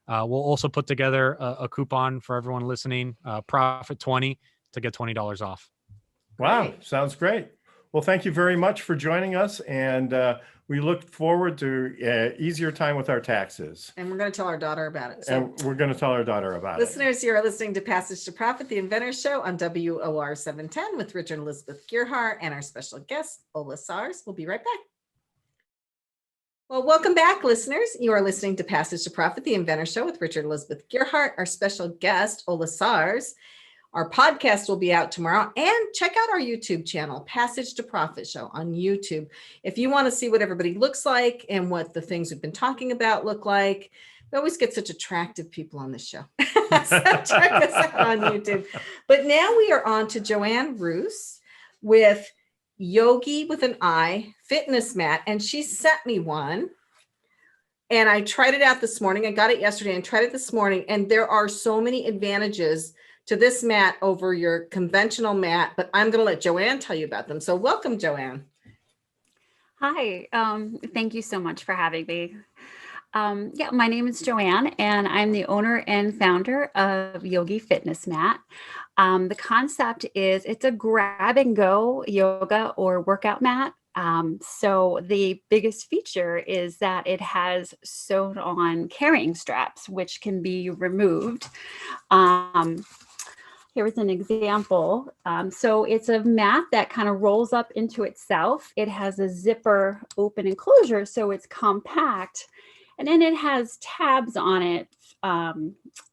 We'll also put together a coupon for everyone listening, Profit 20, to get $20 off. Wow, Great. sounds great. Well, thank you very much for joining us, and we look forward to easier time with our taxes. And we're going to tell our daughter about it. So, And we're going to tell our daughter about it. listeners, you are listening to Passage to Profit, the Inventor Show on WOR 710 with Richard and Elizabeth Gearhart and our special guest, Ola Sars. We'll be right back. Well, welcome back, listeners. You are listening to Passage to Profit, the Inventor Show with Richard and Elizabeth Gearhart, our special guest, Ola Sars. Our podcast will be out tomorrow, and check out our YouTube channel, Passage to Profit Show on YouTube. If you want to see what everybody looks like and what the things we've been talking about look like, we always get such attractive people on this show. So check us out on YouTube. But now we are on to Joanne Ruse with Yogi with an I fitness mat, and she sent me one. And I tried it out this morning. I got it yesterday and tried it this morning. And there are so many advantages to this mat over your conventional mat, but I'm going to let Joanne tell you about them. So welcome, Joanne. Hi, thank you so much for having me. My name is Joanne, and I'm the owner and founder of Yogi Fitness Mat. The concept is it's a grab and go yoga or workout mat. So the biggest feature is that it has sewn on carrying straps, which can be removed. Here's an example. So it's a mat that kind of rolls up into itself. It has a zipper open enclosure, so it's compact. And then it has tabs on it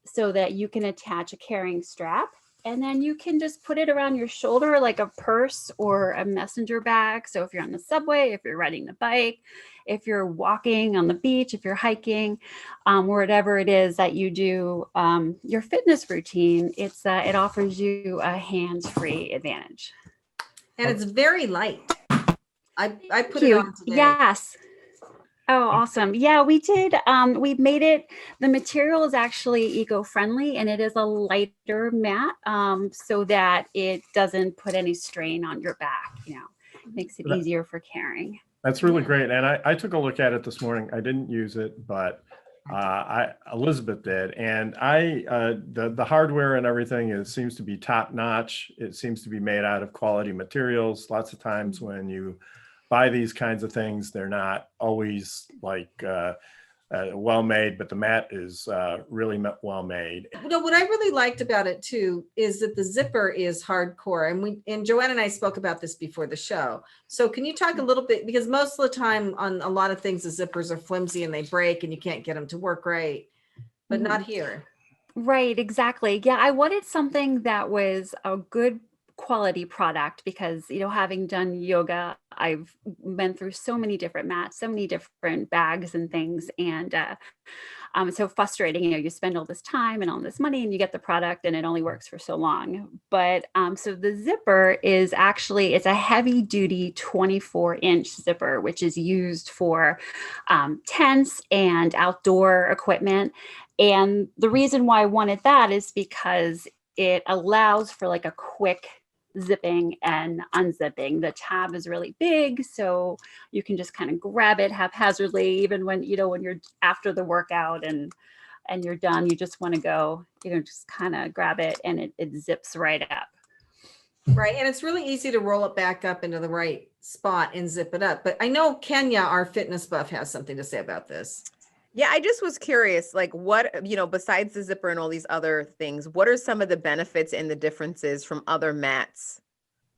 so that you can attach a carrying strap. And then you can just put it around your shoulder like a purse or a messenger bag. So if you're on the subway, if you're riding the bike, if you're walking on the beach, if you're hiking, whatever it is that you do, your fitness routine, it offers you a hands-free advantage. And it's very light. I put it on today. Yes. Oh, awesome. Yeah, we did. We made it, the material is actually eco-friendly, and it is a lighter mat so that it doesn't put any strain on your back, it makes it easier for carrying. That's really great. And I took a look at it this morning. I didn't use it, but Elizabeth did. And the hardware and everything seems to be top notch. It seems to be made out of quality materials. Lots of times when you buy these kinds of things, they're not always like well made, but the mat is really well made. What I really liked about it too is that the zipper is hardcore, and Joanne and I spoke about this before the show. So can you talk a little bit, because most of the time on a lot of things the zippers are flimsy and they break and you can't get them to work right, but not here. Right, exactly. Yeah, I wanted something that was a good quality product, because, you know, having done yoga, I've been through so many different mats, so many different bags and things. And it's so frustrating, you know, you spend all this time and all this money and you get the product and it only works for so long. But so the zipper is actually, it's a heavy duty 24-inch zipper, which is used for tents and outdoor equipment. And the reason why I wanted that is because it allows for like a quick zipping and unzipping. The tab is really big, so you can just kind of grab it haphazardly, even when, you know, when you're after the workout and you're done, you just want to go, you know, just kind of grab it and it zips right up. Right. And it's really easy to roll it back up into the right spot and zip it up. But I know Kenya, our fitness buff, has something to say about this. Yeah, I just was curious, like what, you know, besides the zipper and all these other things, what are some of the benefits and the differences from other mats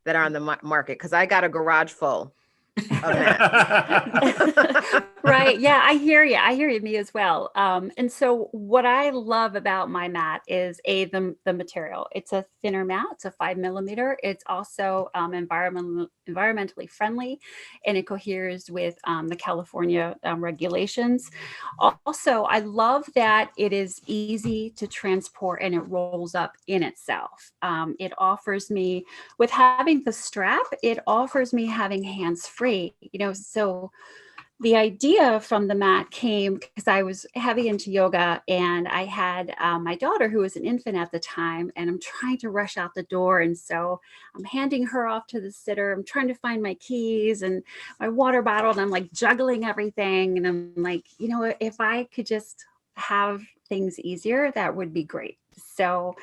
that are on the market? Because I got a garage full of mats. Right. Yeah, I hear you. I hear you, me as well. And so what I love about my mat is the material. It's a thinner mat. It's a 5 millimeter. It's also environmentally friendly, and it coheres with the California regulations. Also, I love that it is easy to transport and it rolls up in itself. It offers me, with having the strap, it offers me having hands-free, you know, so the idea from the mat came because I was heavy into yoga, and I had my daughter, who was an infant at the time, and I'm trying to rush out the door. And so I'm handing her off to the sitter. I'm trying to find my keys and my water bottle, and I'm like juggling everything. And I'm like, you know, if I could just have things easier, that would be great. So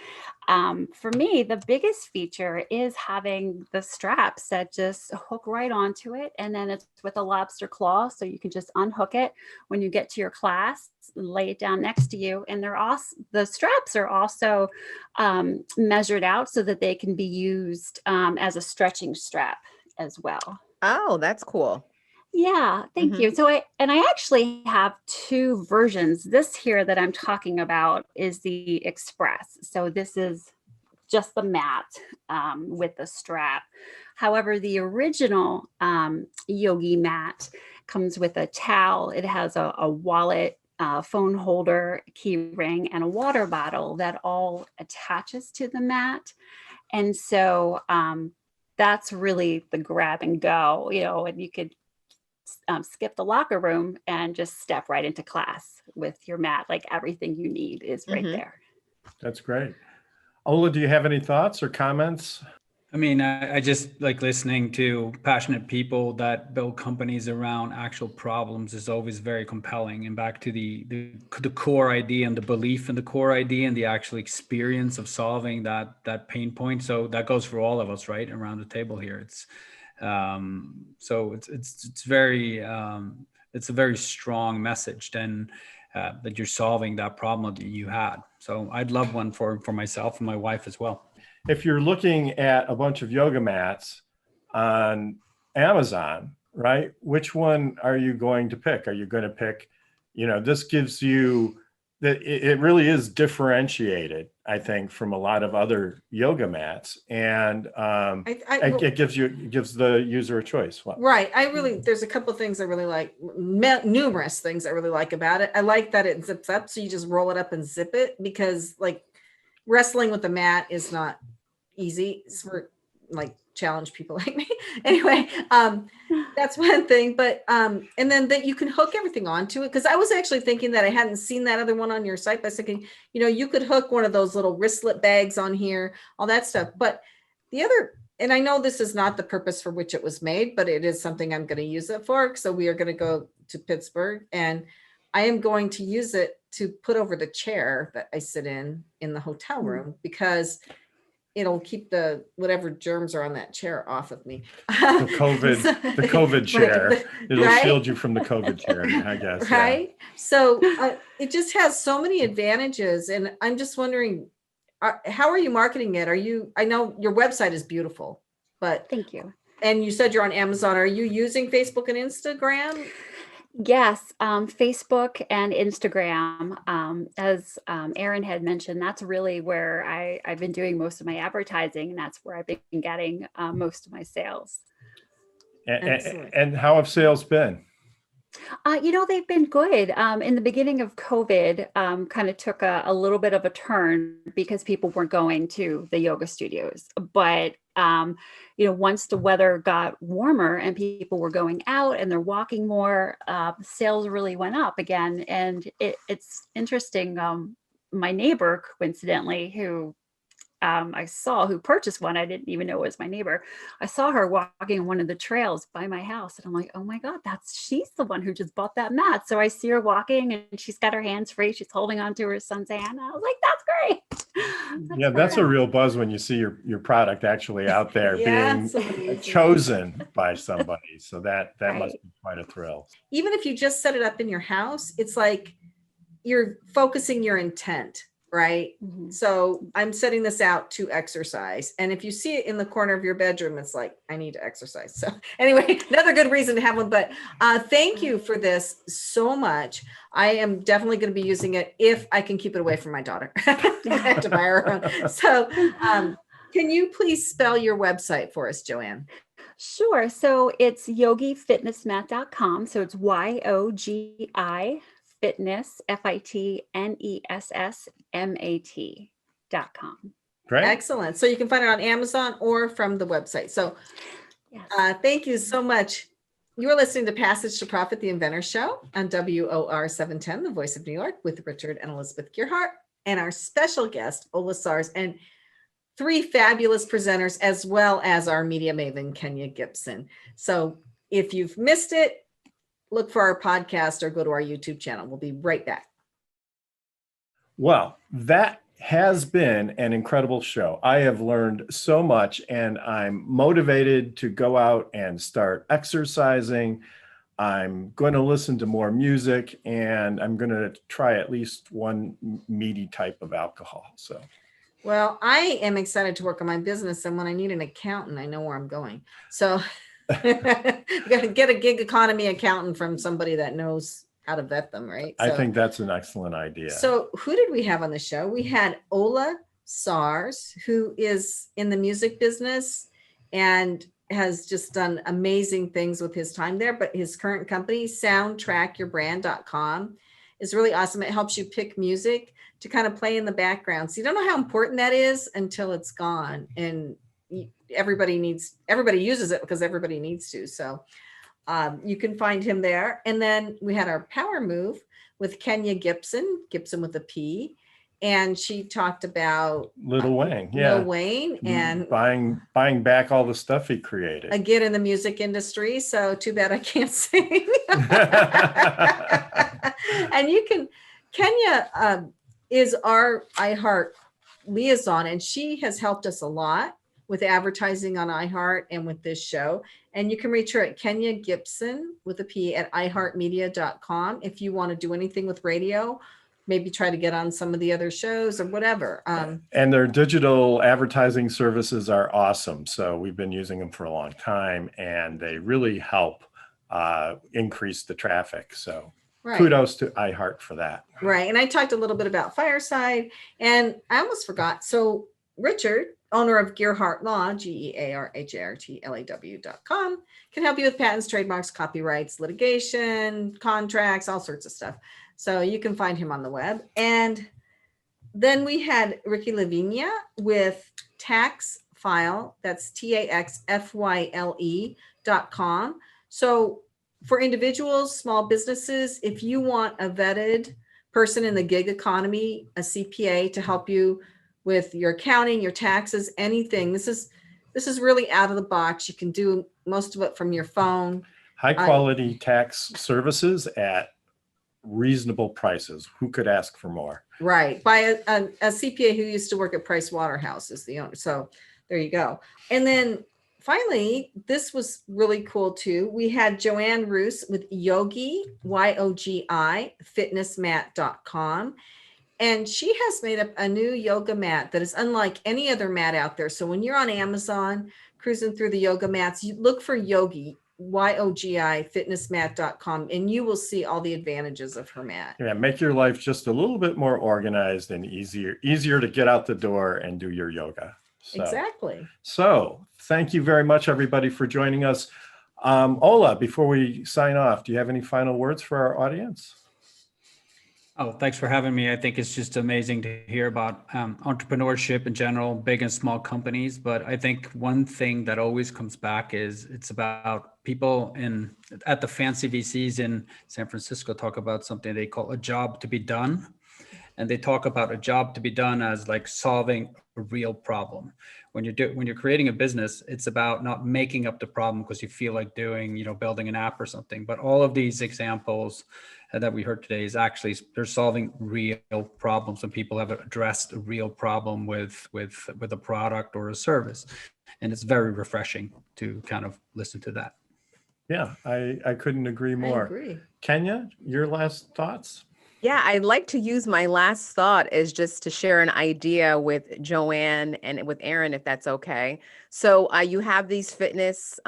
for me, the biggest feature is having the straps that just hook right onto it. And then it's with a lobster claw. So you can just unhook it when you get to your class, lay it down next to you. And they're also, the straps are also measured out so that they can be used as a stretching strap as well. Oh, that's cool. Yeah, thank you. So I actually have two versions. This here that I'm talking about is the Express. So this is just the mat with the strap. However, the original yogi mat comes with a towel. It has a wallet, phone holder, key ring, and a water bottle that all attaches to the mat. And so that's really the grab and go, you know, and you could skip the locker room and just step right into class with your mat. Like everything you need is right there. That's great. Ola, do you have any thoughts or comments? I mean, I just like listening to passionate people that build companies around actual problems is always very compelling. And back to the core idea and the belief in the core idea and the actual experience of solving that pain point. So that goes for all of us, right, around the table here. It's so it's very it's a very strong message then that you're solving that problem that you had. So I'd love one for myself and my wife as well. If you're looking at a bunch of yoga mats on Amazon, right, which one are you going to pick? Are you going to pick, you know, this gives you that it really is differentiated, I think, from a lot of other yoga mats, and it gives the user a choice. What? Right. There's a couple of things I really like, numerous things I really like about it. I like that it zips up, so you just roll it up and zip it, because like wrestling with the mat is not easy. It's for like challenge people like me. Anyway, that's one thing. But and then that you can hook everything onto it, because I was actually thinking that I hadn't seen that other one on your site, but I was thinking, you know, you could hook one of those little wristlet bags on here, all that stuff. But the other, and I know this is not the purpose for which it was made, but it is something I'm going to use it for. So we are going to go to Pittsburgh, and I am going to use it to put over the chair that I sit in the hotel room, because it'll keep the whatever germs are on that chair off of me. The COVID chair. It'll right? shield you from the COVID chair, I guess. Right. Yeah. So it just has so many advantages, and I'm just wondering, how are you marketing it? I know your website is beautiful, but Thank you. And you said you're on Amazon. Are you using Facebook and Instagram? Yes, Facebook and Instagram. As Erin had mentioned, that's really where I've been doing most of my advertising, and that's where I've been getting most of my sales. Excellent. And how have sales been? They've been good. In the beginning of COVID, kind of took a little bit of a turn because people weren't going to the yoga studios. But, once the weather got warmer and people were going out and they're walking more, sales really went up again. And it's interesting. My neighbor, coincidentally, who I saw, who purchased one. I didn't even know it was my neighbor. I saw her walking one of the trails by my house, and I'm like, oh my God, she's the one who just bought that mat. So I see her walking, and she's got her hands free. She's holding on to her son's hand. I was like, that's great. That's a real buzz when you see your product actually out there Yeah, being chosen by somebody. So that must be quite a thrill. Even if you just set it up in your house, it's like you're focusing your intent, right? Mhm. So I'm setting this out to exercise. And if you see it in the corner of your bedroom, it's like, I need to exercise. So anyway, another good reason to have one. But thank you for this so much. I am definitely going to be using it if I can keep it away from my daughter. I have to buy her own. So can you please spell your website for us, Joanne? Sure. So it's yogifitnessmat.com. So it's YOGI fitness, FITNESSMAT.com. Great. Excellent. So you can find it on Amazon or from the website. So Yes. thank you so much. You're listening to Passage to Profit, the Inventor Show on WOR 710, the Voice of New York, with Richard and Elizabeth Gearhart, and our special guest, Ola Sars, and 3 fabulous presenters, as well as our media maven, Kenya Gipson. So if you've missed it, look for our podcast or go to our YouTube channel. We'll be right back. Well, that has been an incredible show. I have learned so much, and I'm motivated to go out and start exercising. I'm going to listen to more music, and I'm going to try at least one meaty type of alcohol. So, well, I am excited to work on my business, and when I need an accountant, I know where I'm going. So got to get a gig economy accountant from somebody that knows how to vet them, right? I think that's an excellent idea. So who did we have on the show? We had Ola Sars, who is in the music business and has just done amazing things with his time there. But his current company, soundtrackyourbrand.com, is really awesome. It helps you pick music to kind of play in the background. So you don't know how important that is until it's gone. And everybody uses it because everybody needs to. So you can find him there. And then we had our power move with Kenya Gipson with a P. And she talked about Lil Wayne, Lil Wayne and buying back all the stuff he created. Again, in the music industry. So too bad I can't sing. And Kenya is our iHeart liaison, and she has helped us a lot with advertising on iHeart and with this show. And you can reach her at Kenya Gipson with a P at iHeartMedia.com if you want to do anything with radio, maybe try to get on some of the other shows or whatever. And their digital advertising services are awesome. So we've been using them for a long time, and they really help increase the traffic. So kudos to iHeart for that. Right. And I talked a little bit about Fireside, and I almost forgot. So Richard, owner of Gearhart Law, GearhartLaw.com, can help you with patents, trademarks, copyrights, litigation, contracts, all sorts of stuff. So you can find him on the web. And then we had Ricky Lavina with TaxFile. That's TaxFyle.com. So for individuals, small businesses, if you want a vetted person in the gig economy, a CPA to help you with your accounting, your taxes, anything. This is really out of the box. You can do most of it from your phone. High quality tax services at reasonable prices. Who could ask for more? Right. By a CPA who used to work at Price Waterhouse is the owner. So there you go. And then finally, this was really cool too. We had Joanne Ruse with Yogi, YOGI, fitnessmat.com. And she has made up a new yoga mat that is unlike any other mat out there. So when you're on Amazon cruising through the yoga mats, you look for Yogi, YOGIfitnessmat.com, and you will see all the advantages of her mat. Yeah, make your life just a little bit more organized and easier to get out the door and do your yoga. Exactly. So thank you very much, everybody, for joining us. Ola, before we sign off, do you have any final words for our audience? Oh, thanks for having me. I think it's just amazing to hear about entrepreneurship in general, big and small companies. But I think one thing that always comes back is it's about people at the fancy VCs in San Francisco talk about something they call a job to be done. And they talk about a job to be done as like solving a real problem. When you're creating a business, it's about not making up the problem because you feel like building an app or something. But all of these examples that we heard today is actually they're solving real problems, and people have addressed a real problem with a product or a service, and it's very refreshing to kind of listen to that. Yeah, I couldn't agree more. I agree. Kenya, your last thoughts? Yeah, I'd like to use my last thought as just to share an idea with Joanne and with Aaron, if that's okay. So you have these fitness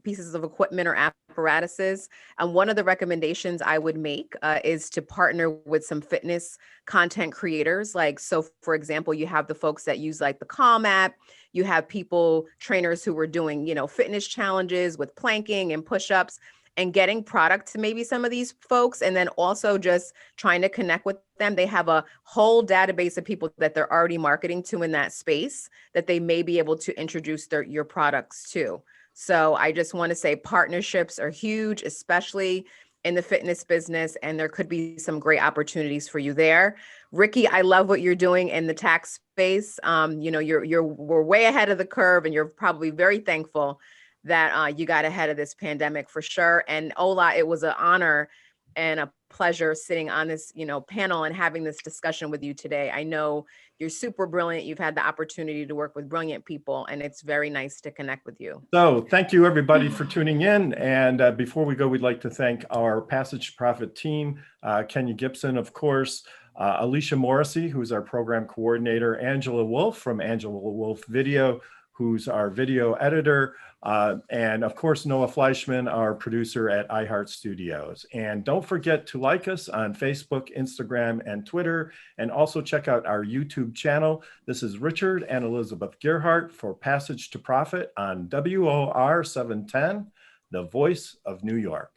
pieces of equipment or apparatuses. And one of the recommendations I would make is to partner with some fitness content creators. So for example, you have the folks that use like the Calm app. You have trainers who were doing, fitness challenges with planking and push-ups, and getting product to maybe some of these folks, and then also just trying to connect with them. They have a whole database of people that they're already marketing to in that space that they may be able to introduce your products to. So I just want to say partnerships are huge, especially in the fitness business, and there could be some great opportunities for you there. Ricky, I love what you're doing in the tax space. We're way ahead of the curve, and you're probably very thankful that you got ahead of this pandemic for sure. And Ola, it was an honor and a pleasure sitting on this, panel and having this discussion with you today. I know you're super brilliant. You've had the opportunity to work with brilliant people, and it's very nice to connect with you. So thank you, everybody, for tuning in. And before we go, we'd like to thank our Passage to Profit team, Kenya Gipson, of course, Alicia Morrissey, who's our program coordinator, Angela Wolf from Angela Wolf Video, who's our video editor, and of course, Noah Fleischman, our producer at iHeart Studios. And don't forget to like us on Facebook, Instagram, and Twitter, and also check out our YouTube channel. This is Richard and Elizabeth Gearhart for Passage to Profit on WOR 710, the voice of New York.